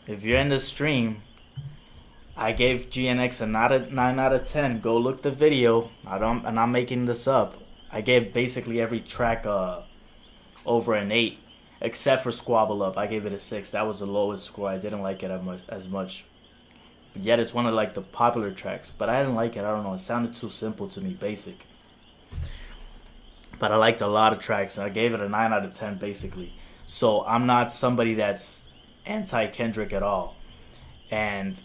if you're in the stream, I gave GNX a 9 out of 10. Go look the video. I'm not making this up. I gave basically every track over an 8, except for Squabble Up. I gave it a 6. That was the lowest score. I didn't like it as much. But yet it's one of like the popular tracks. But I didn't like it. I don't know. It sounded too simple to me, basic. But I liked a lot of tracks. And I gave it a 9 out of 10, basically. So I'm not somebody that's anti-Kendrick at all. And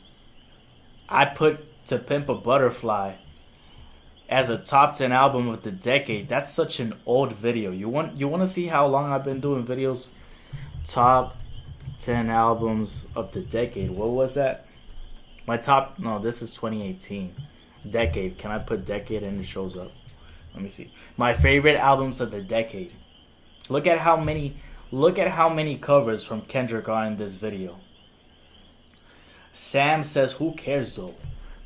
I put To Pimp a Butterfly as a top 10 album of the decade. That's such an old video. You want to see how long I've been doing videos? Top 10 albums of the decade. What was that? This is 2018. Decade. Can I put decade and it shows up? Let me see. My favorite albums of the decade. Look at how many covers from Kendrick are in this video. Sam says, who cares though?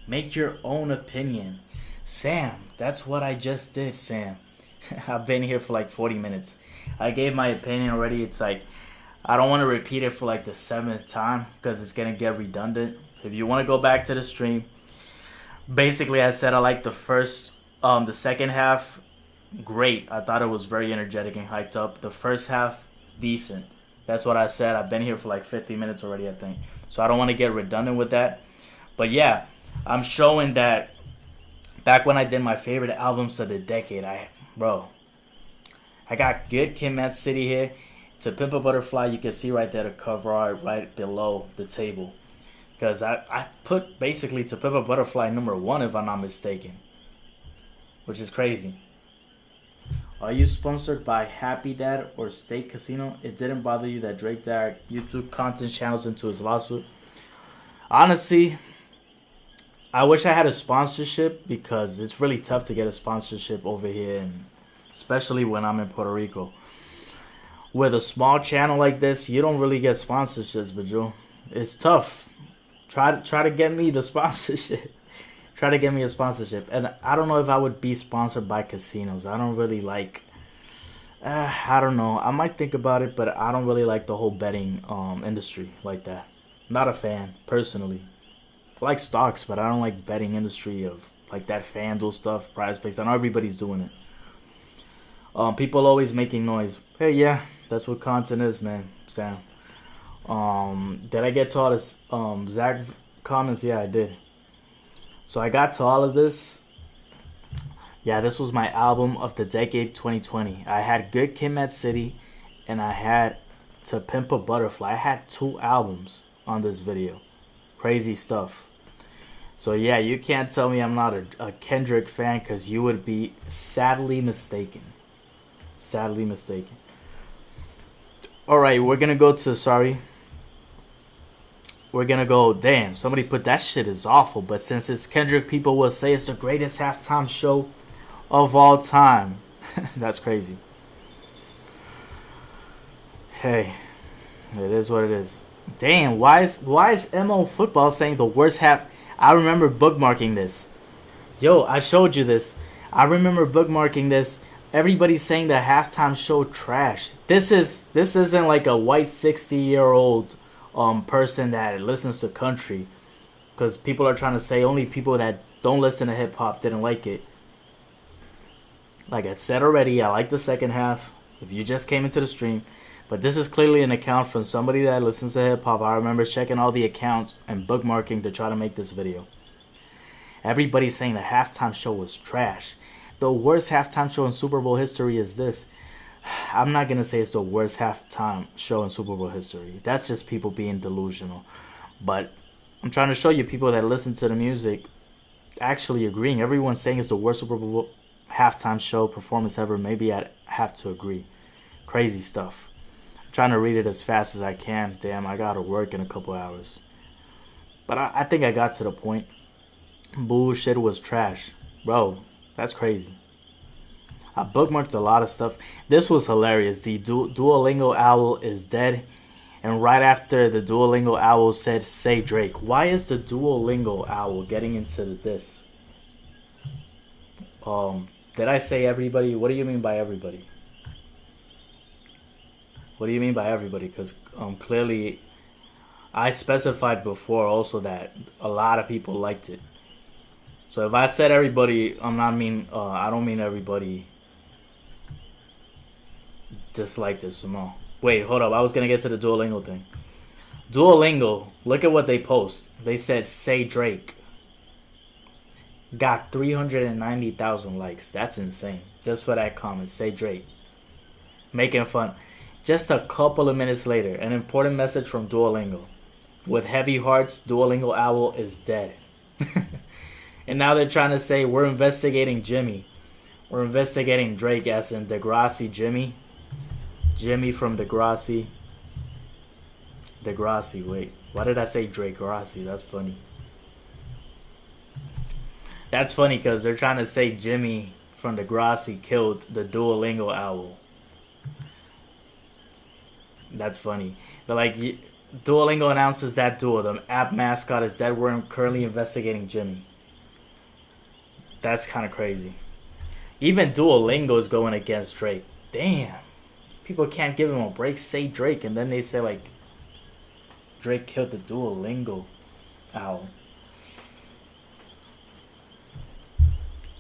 Make your own opinion. Sam, that's what I just did, Sam. I've been here for like 40 minutes. I gave my opinion already. It's like, I don't want to repeat it for like the 7th time because it's going to get redundant. If you want to go back to the stream, basically I said I like the second half, great. I thought it was very energetic and hyped up. The first half, decent. That's what I said. I've been here for like 50 minutes already, I think. So I don't want to get redundant with that. But yeah, I'm showing that back when I did my favorite albums of the decade, I got Good Kid, Mad City here. To Pimp a Butterfly, you can see right there the cover art right below the table. Because I put basically To Pimp a Butterfly number 1 if I'm not mistaken. Which is crazy. Are you sponsored by Happy Dad or State Casino? It didn't bother you that Drake dragged YouTube content channels into his lawsuit? Honestly, I wish I had a sponsorship because it's really tough to get a sponsorship over here, and especially when I'm in Puerto Rico. With a small channel like this, you don't really get sponsorships, but Joe, it's tough. Try to get me the sponsorship. Try to get me a sponsorship. And I don't know if I would be sponsored by casinos. I don't really like... I don't know. I might think about it, but I don't really like the whole betting industry like that. Not a fan, personally. I like stocks, but I don't like betting industry of like that FanDuel stuff, Prize Picks. I know everybody's doing it. People always making noise. Hey, yeah, that's what content is, man, Sam. Did I get to all this Zach comments? Yeah, I did. So I got to all of this. Yeah, this was my album of the decade 2020. I had Good Kid, Mad City, and I had To Pimp a Butterfly. I had 2 albums on this video. Crazy stuff. So yeah, you can't tell me I'm not a Kendrick fan, because you would be sadly mistaken. Sadly mistaken. Alright, we're gonna go to, sorry. We're gonna go, damn, somebody put that shit is awful, but since it's Kendrick, people will say it's the greatest halftime show of all time. That's crazy. Hey, it is what it is. Damn, why is MO Football saying the worst half? I remember bookmarking this. Yo, I showed you this. I remember bookmarking this. Everybody's saying the halftime show trash. This isn't like a white 60-year-old person that listens to country, because people are trying to say only people that don't listen to hip hop didn't like it. Like I said already, I like the second half. If you just came into the stream. But this is clearly an account from somebody that listens to hip-hop. I remember checking all the accounts and bookmarking to try to make this video. Everybody's saying the halftime show was trash. The worst halftime show in Super Bowl history is this. I'm not going to say it's the worst halftime show in Super Bowl history. That's just people being delusional. But I'm trying to show you people that listen to the music actually agreeing. Everyone's saying it's the worst Super Bowl halftime show performance ever. Maybe I'd have to agree. Crazy stuff. Trying to read it as fast as I can. Damn, I gotta work in a couple hours. But I think I got to the point. Bullshit was trash. Bro, that's crazy. I bookmarked a lot of stuff. This was hilarious. The Duolingo owl is dead. And right after the Duolingo owl said, say Drake. Why is the Duolingo owl getting into this? Did I say everybody? What do you mean by everybody? What do you mean by everybody? Because clearly I specified before also that a lot of people liked it. So if I said everybody, I don't mean everybody disliked it. So wait, hold up. I was going to get to the Duolingo thing. Duolingo, look at what they post. They said, say Drake. Got 390,000 likes. That's insane. Just for that comment, say Drake. Making fun. Just a couple of minutes later, an important message from Duolingo. With heavy hearts, Duolingo owl is dead. And now they're trying to say, we're investigating Jimmy. We're investigating Drake, as in Degrassi Jimmy. Jimmy from Degrassi. Degrassi, wait. Why did I say Drake Grassi? That's funny. That's funny because they're trying to say Jimmy from Degrassi killed the Duolingo owl. That's funny. They're like, Duolingo announces that Duo, the app mascot, is dead. We're currently investigating Jimmy. That's kind of crazy. Even Duolingo is going against Drake. Damn. People can't give him a break. Say Drake. And then they say, like, Drake killed the Duolingo owl.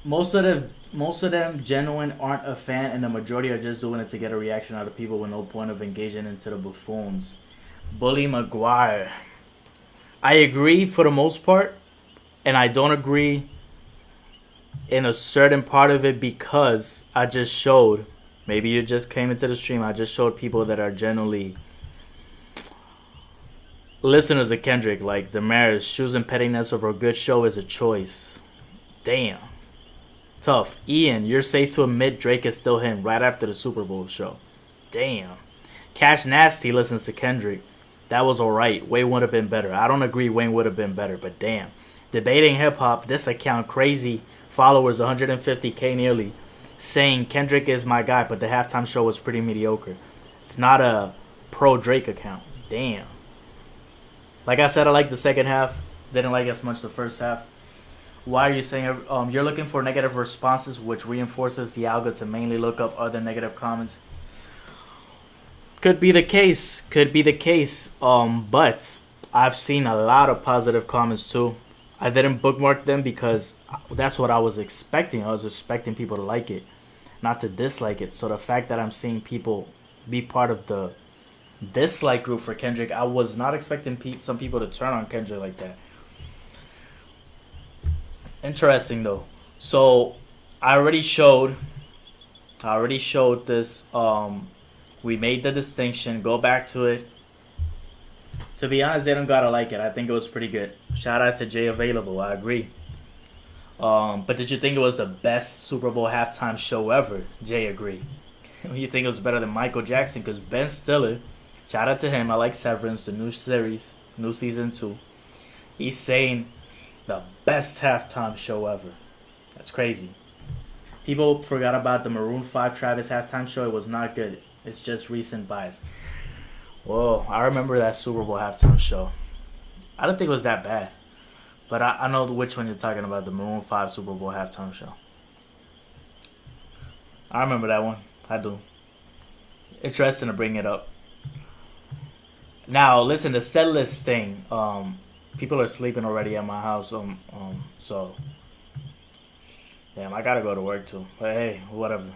Most of them genuine aren't a fan, and the majority are just doing it to get a reaction out of people with no point of engaging into the buffoons. Bully McGuire. I agree for the most part, and I don't agree in a certain part of it, because I just showed, maybe you just came into the stream, I just showed people that are generally listeners of Kendrick, like Damaris, choosing pettiness over a good show is a choice. Damn. Tough. Ian, you're safe to admit Drake is still him right after the Super Bowl show. Damn. Cash Nasty listens to Kendrick. That was alright. Wayne would have been better. I don't agree Wayne would have been better, but damn. Debating Hip Hop, this account crazy followers, 150k nearly, saying Kendrick is my guy, but the halftime show was pretty mediocre. It's not a pro Drake account. Damn. Like I said, I like the second half. Didn't like as much the first half. Why are you saying you're looking for negative responses, which reinforces the algo to mainly look up other negative comments? Could be the case. But I've seen a lot of positive comments too. I didn't bookmark them because that's what I was expecting. I was expecting people to like it, not to dislike it. So the fact that I'm seeing people be part of the dislike group for Kendrick, I was not expecting some people to turn on Kendrick like that. Interesting though. So I already showed this. We made the distinction. Go back to it. To be honest, they don't gotta like it. I think it was pretty good. Shout out to Jay Available. I agree. But did you think it was the best Super Bowl halftime show ever? Jay agreed. You think it was better than Michael Jackson? Because Ben Stiller, shout out to him. I like Severance, the new series, new season 2. He's saying the best halftime show ever. That's crazy. People forgot about the Maroon 5 Travis halftime show. It was not good. It's just recent bias. Whoa, I remember that Super Bowl halftime show. I don't think it was that bad. But I know which one you're talking about, the Maroon 5 Super Bowl halftime show. I remember that one. I do. Interesting to bring it up. Now, listen, the setlist thing. People are sleeping already at my house. So, damn, I gotta go to work too. But hey, whatever.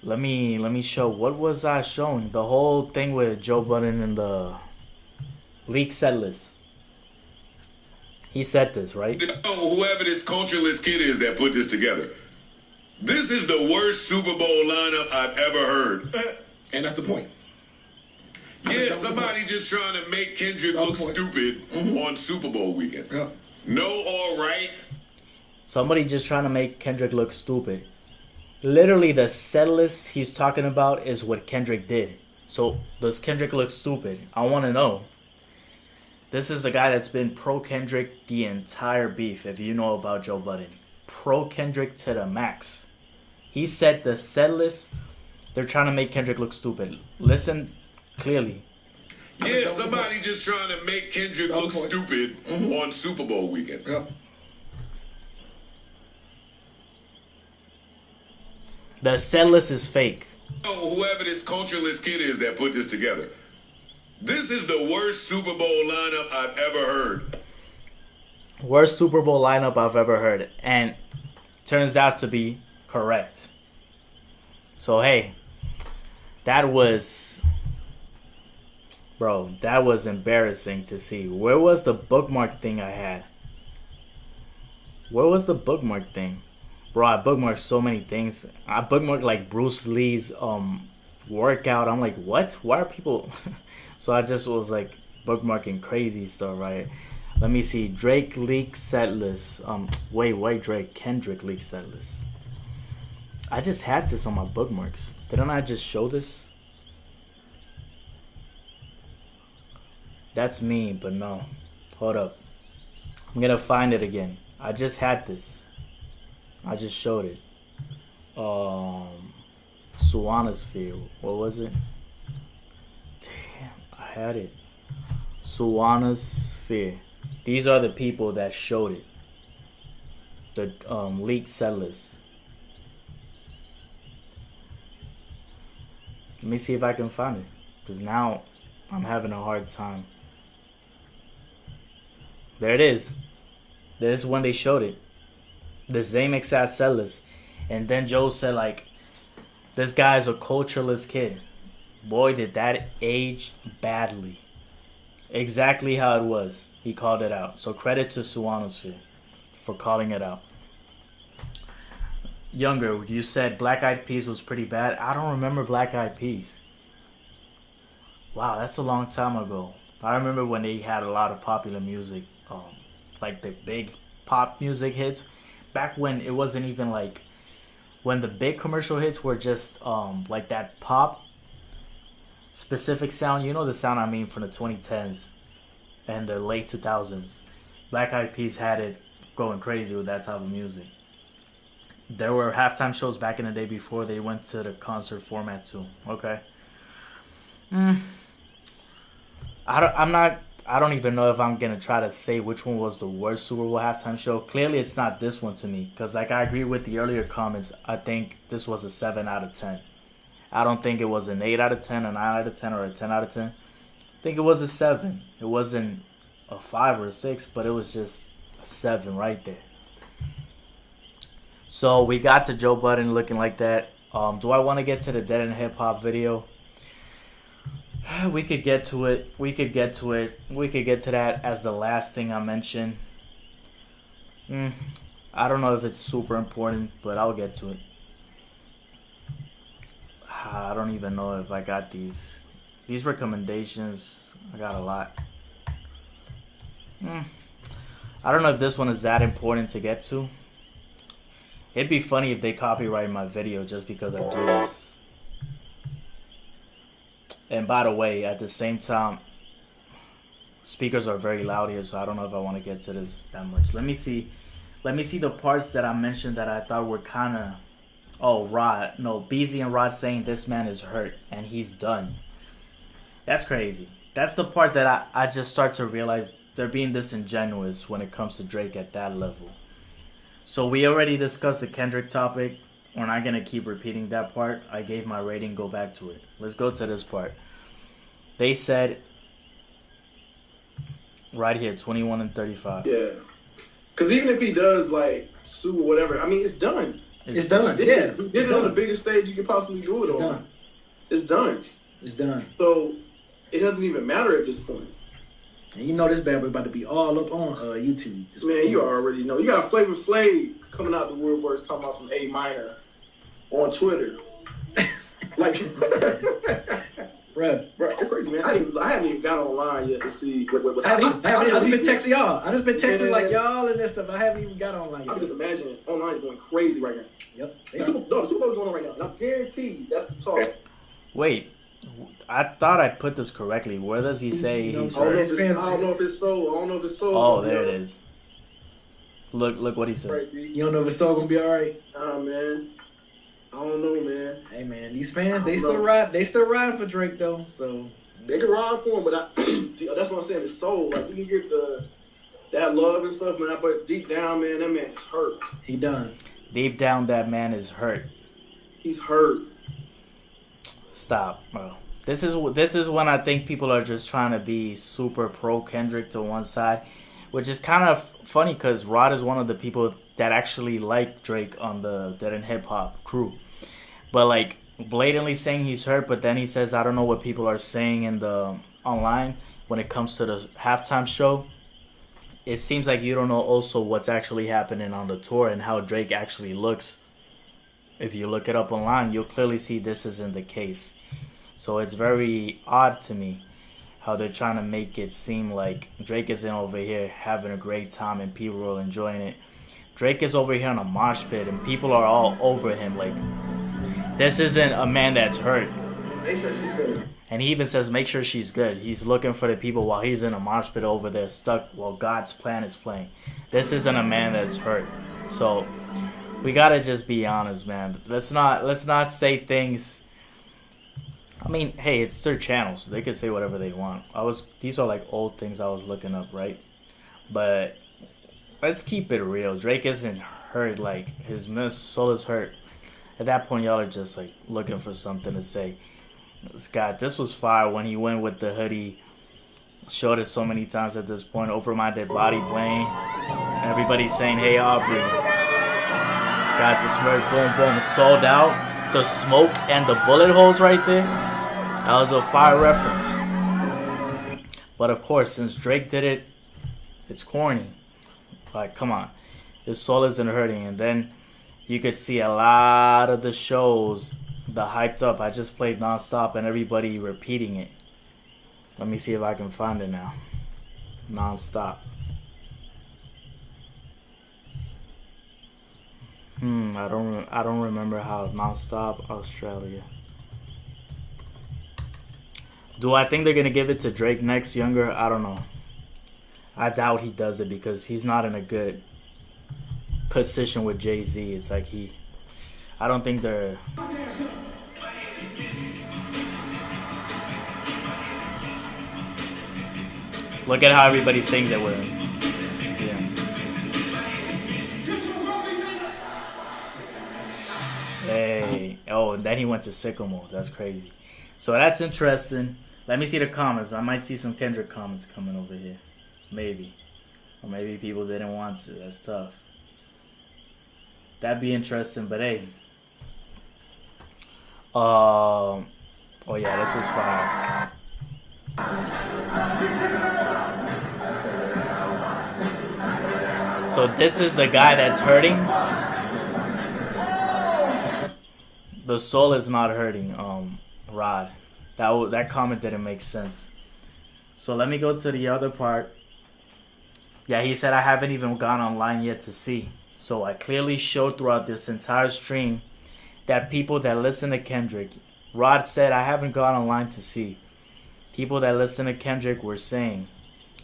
Let me show. What was I showing? The whole thing with Joe Budden and the leaked setlist. He said this, right? Whoever this cultureless kid is that put this together. This is the worst Super Bowl lineup I've ever heard. And that's the point. Yeah, somebody just trying to make Kendrick look stupid on Super Bowl weekend. Yeah. No, all right. Somebody just trying to make Kendrick look stupid. Literally, the setlist he's talking about is what Kendrick did. So, does Kendrick look stupid? I want to know. This is the guy that's been pro-Kendrick the entire beef, if you know about Joe Budden. Pro-Kendrick to the max. He said the setlist, they're trying to make Kendrick look stupid. Listen clearly. Yeah, somebody just trying to make Kendrick look stupid on Super Bowl weekend. Yeah. The setlist is fake. Whoever this cultureless kid is that put this together. This is the worst Super Bowl lineup I've ever heard. Worst Super Bowl lineup I've ever heard. And turns out to be correct. So, hey, that was... Bro, that was embarrassing to see. Where was the bookmark thing I had? Where was the bookmark thing? Bro, I bookmarked so many things. I bookmarked like Bruce Lee's workout. I'm like, what? Why are people... So I just was like bookmarking crazy stuff, right? Let me see. Drake leaked setlist. Wait, Drake. Kendrick leaked setlist. I just had this on my bookmarks. Didn't I just show this? That's me, but no. Hold up. I'm gonna find it again. I just had this. I just showed it. Suwanosphere. What was it? Damn, I had it. Suwanosphere. These are the people that showed it. The leaked setlist. Let me see if I can find it. Because now I'm having a hard time. There it is. This is when they showed it. The same exact setlist. And then Joe said, like, this guy's a cultureless kid. Boy, did that age badly. Exactly how it was. He called it out. So credit to Suwanosphere for calling it out. Younger, you said Black Eyed Peas was pretty bad. I don't remember Black Eyed Peas. Wow, that's a long time ago. I remember when they had a lot of popular music, like the big pop music hits. Back when it wasn't even like, when the big commercial hits were just like that pop specific sound. You know the sound I mean, from the 2010s and the late 2000s. Black Eyed Peas had it going crazy with that type of music. There were halftime shows back in the day before they went to the concert format too. Okay. I don't even know if I'm gonna try to say which one was the worst Super Bowl halftime show. Clearly, it's not this one to me, because like I agree with the earlier comments. I think this was a 7 out of 10. I don't think it was an 8 out of 10, a 9 out of 10, or a 10 out of 10. I think it was a 7. It wasn't a 5 or a 6, but it was just a 7 right there. So we got to Joe Budden looking like that. Do I want to get to the Dead in Hip Hop video? We could get to it. We could get to that as the last thing I mentioned. I don't know if it's super important, but I'll get to it. I don't even know if I got these. these recommendations, I got a lot. I don't know if this one is that important to get to. It'd be funny if they copyright my video just because I do this. And by the way, at the same time, speakers are very loud here, so I don't know if I want to get to this that much. Let me see the parts that I mentioned that I thought were kind of... Oh, Rod. No, BZ and Rod saying this man is hurt and he's done. That's crazy. That's the part that I just start to realize they're being disingenuous when it comes to Drake at that level. So we already discussed the Kendrick topic. We're not going to keep repeating that part. I gave my rating. Go back to it. Let's go to this part. They said right here, 21 and 35. Yeah. Because even if he does, like, sue or whatever, I mean, it's done. It's done. He Yeah. did it on the biggest stage you could possibly do it on. Done. It's done. It's done. So it doesn't even matter at this point. And you know this bad boy about to be all up on YouTube. Man, you already know. You got Flavor Flav coming out the woodworks talking about some A minor on Twitter. Like, Bruh. bro, it's crazy, man. I haven't even got online yet to see what's I happening. just been texting y'all. I just been texting like y'all and that stuff. I haven't even got online I yet. can just imagine online is going crazy right now. Yep. The Super Bowl's going on right now. And I'm guaranteed that's the talk. Wait, I thought I put this correctly. Where does he say he's I don't know hurt? if it's so. Oh, there it is. Look what he says. Right, B. You don't know if it's so gonna be alright? Nah, man. I don't know, man. Hey man, these fans they still riding for Drake though, so They can ride for him, but that's what I'm saying. His soul, like you can get that love and stuff, man. But deep down, man, that man is hurt. he done. Deep down, that man is hurt. He's hurt. Stop, bro. This is when I think people are just trying to be super pro Kendrick to one side, which is kind of funny because Rod is one of the people that actually like Drake on the Dead and Hip Hop crew. But like blatantly saying he's hurt, but then he says, I don't know what people are saying in the online when it comes to the halftime show. It seems like you don't know also what's actually happening on the tour and how Drake actually looks. If you look it up online, you'll clearly see this isn't the case. So it's very odd to me how they're trying to make it seem like Drake isn't over here having a great time and people are enjoying it. Drake is over here in a mosh pit and people are all over him. Like, this isn't a man that's hurt. Make sure she's good. And he even says, make sure she's good. He's looking for the people while he's in a mosh pit over there stuck while God's plan is playing. This isn't a man that's hurt. So we gotta just be honest, man. Let's not say things. I mean, hey, it's their channel, so they can say whatever they want. These are like old things I was looking up, right? But let's keep it real. Drake isn't hurt. Like, his soul is hurt. At that point, y'all are just like looking for something to say. Scott, this was fire when he went with the hoodie. Showed it so many times at this point. Over My Dead Body playing. Everybody's saying, hey, Aubrey. Got this merch, boom, boom, sold out. The smoke and the bullet holes right there. That was a fire reference. But of course, since Drake did it, it's corny. Like, come on. His soul isn't hurting. And then you could see a lot of the shows, the hyped up. I just played nonstop and everybody repeating it. Let me see if I can find it now. Nonstop. I don't remember how nonstop Australia. Do I think they're gonna give it to Drake next, younger? I don't know. I doubt he does it because he's not in a good position with Jay-Z. It's like I don't think they're. Look at how everybody sings it with him. Yeah. Hey. Oh, and then he went to sicko mode. That's crazy. So that's interesting. Let me see the comments. I might see some Kendrick comments coming over here. Maybe. Or maybe people didn't want to. That's tough. That'd be interesting, but hey. Oh yeah, this was fire. So this is the guy that's hurting. The soul is not hurting, Rod. That comment didn't make sense. So let me go to the other part. Yeah, he said I haven't even gone online yet to see. So I clearly showed throughout this entire stream that people that listen to Kendrick, Rod said I haven't gone online to see. People that listen to Kendrick were saying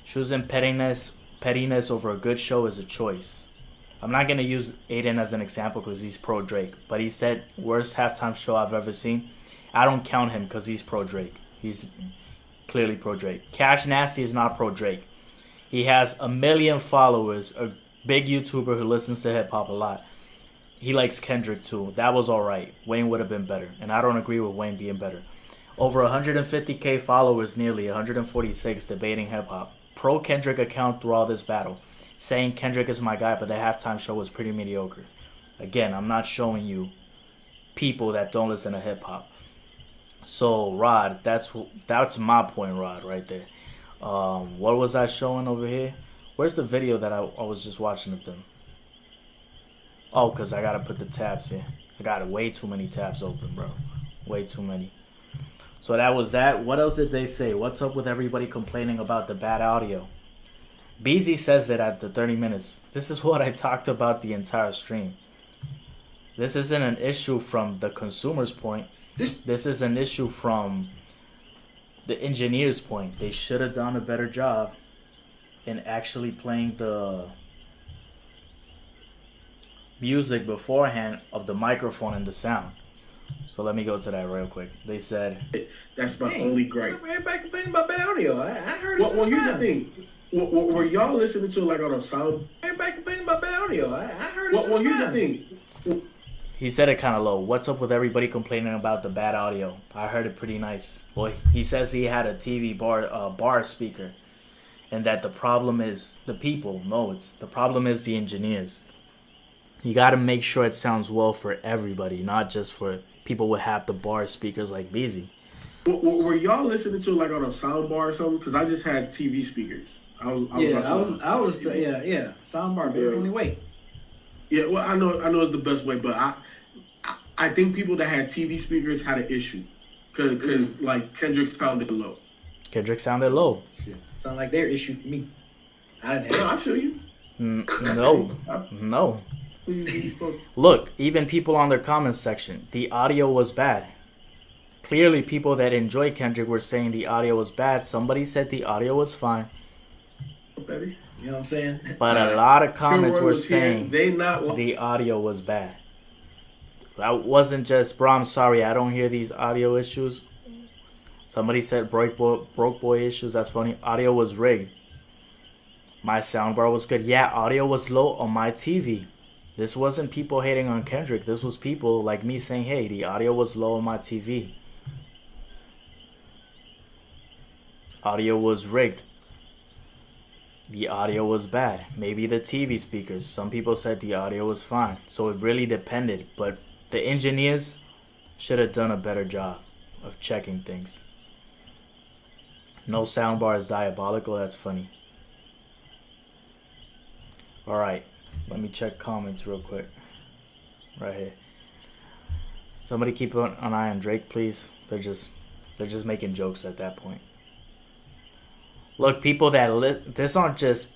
choosing pettiness over a good show is a choice. I'm not going to use Aiden as an example because he's pro Drake, but he said worst halftime show I've ever seen. I don't count him because he's pro Drake. He's clearly pro Drake. Cash Nasty is not pro Drake. He has 1 million followers, a big YouTuber who listens to hip hop a lot. He likes Kendrick too. That was alright. Wayne would have been better. And I don't agree with Wayne being better. Over 150k followers, nearly 146 debating hip hop. Pro Kendrick account through all this battle. Saying Kendrick is my guy, but the halftime show was pretty mediocre. Again, I'm not showing you people that don't listen to hip hop. So Rod, that's my point, Rod, right there. What was I showing over here? Where's the video that I was just watching of them? Oh, because I got to put the tabs here. I got way too many tabs open, bro. Way too many. So that was that. What else did they say? What's up with everybody complaining about the bad audio? BZ says that at the 30 minutes. This is what I talked about the entire stream. This isn't an issue from the consumer's point. This is an issue from the engineer's point. They should have done a better job in actually playing the music beforehand of the microphone and the sound. So let me go to that real quick. They said that's my only gripe. Everybody complaining about bad audio. I heard it. Well, here's the thing. Were y'all listening to it like on a sound? Everybody complaining about bad audio. I heard it. Well, here's the thing. He said it kind of low. What's up with everybody complaining about the bad audio? I heard it pretty nice. Well, he says he had a TV bar speaker, and that the problem is the people. No, the problem is the engineers. You got to make sure it sounds well for everybody, not just for people who have the bar speakers like Beezy. Were y'all listening to it like on a sound bar or something? Because I just had TV speakers. I was sound bar. There's only way. Yeah, well, I know it's the best way, but I think people that had TV speakers had an issue, cause like Kendrick sounded low. Kendrick sounded low. Sound like their issue for me. I didn't have. No, I feel you. No. Look, even people on their comments section, the audio was bad. Clearly, people that enjoy Kendrick were saying the audio was bad. Somebody said the audio was fine. Baby. You know what I'm saying? But a lot of comments were saying the audio was bad. That wasn't just, bro, I'm sorry, I don't hear these audio issues. Somebody said broke boy issues. That's funny. Audio was rigged. My soundbar was good. Yeah, audio was low on my TV. This wasn't people hating on Kendrick. This was people like me saying, hey, the audio was low on my TV. Audio was rigged. The audio was bad. Maybe the TV speakers. Some people said the audio was fine. So it really depended. But the engineers should have done a better job of checking things. No soundbar is diabolical. That's funny. Alright. Let me check comments real quick. Right here. Somebody keep an eye on Drake, please. They're just making jokes at that point. Look, people that this aren't just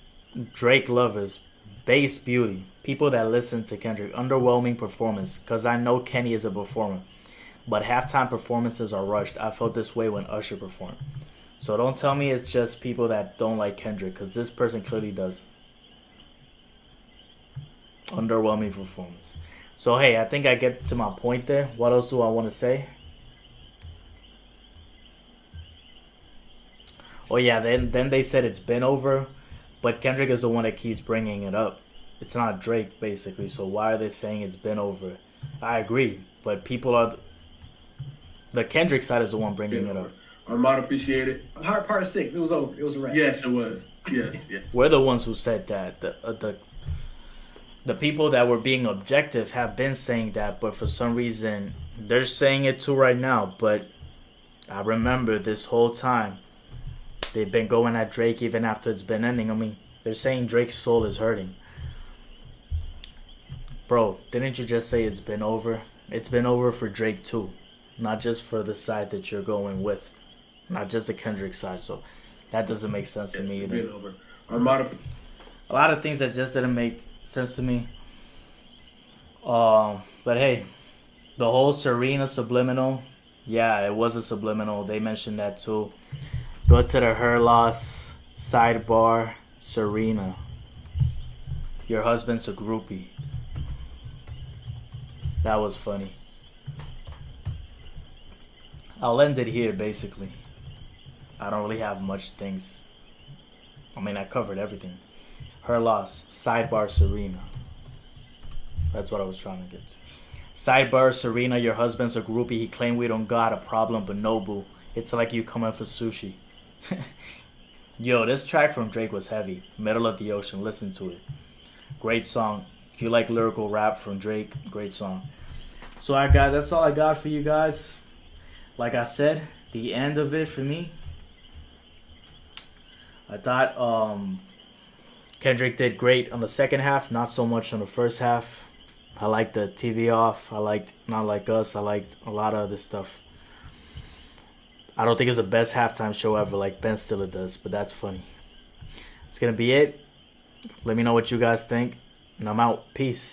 Drake lovers, bass beauty, people that listen to Kendrick, underwhelming performance, because I know Kenny is a performer, but halftime performances are rushed. I felt this way when Usher performed. So don't tell me it's just people that don't like Kendrick, because this person clearly does. Underwhelming performance. So hey, I think I get to my point there. What else do I want to say? Oh yeah, then they said it's been over, but Kendrick is the one that keeps bringing it up. It's not Drake, basically, so why are they saying it's been over? I agree, but people are... The Kendrick side is the one bringing it up. Armand appreciated. Part 6, it was over. It was a wrap. Yes, it was. Yes. We're the ones who said that. The people that were being objective have been saying that, but for some reason, they're saying it too right now. But I remember this whole time, they've been going at Drake even after it's been ending. I mean, they're saying Drake's soul is hurting. Bro, didn't you just say it's been over? It's been over for Drake too. not just for the side that you're going with, not just the Kendrick side. So that doesn't make sense to me either. Armada. A lot of things that just didn't make sense to me. But hey, the whole Serena subliminal, yeah, it was a subliminal. They mentioned that too. Go to the her loss sidebar. Serena, your husband's a groupie. That was funny. I'll end it here basically. I don't really have much things. I mean, I covered everything. Her loss, sidebar Serena. That's what I was trying to get to. Sidebar Serena, your husband's a groupie. He claimed we don't got a problem, but no boo. It's like you coming for sushi. Yo, this track from Drake was heavy. Middle of the Ocean, listen to it. Great song. If you like lyrical rap from Drake, great song. So that's all I got for you guys. Like I said, the end of it for me. I thought Kendrick did great on the second half, not so much on the first half. I liked the TV off. I liked Not Like Us. I liked a lot of other stuff. I don't think it's the best halftime show ever like Ben Stiller does, but that's funny. It's going to be it. Let me know what you guys think, and I'm out. Peace.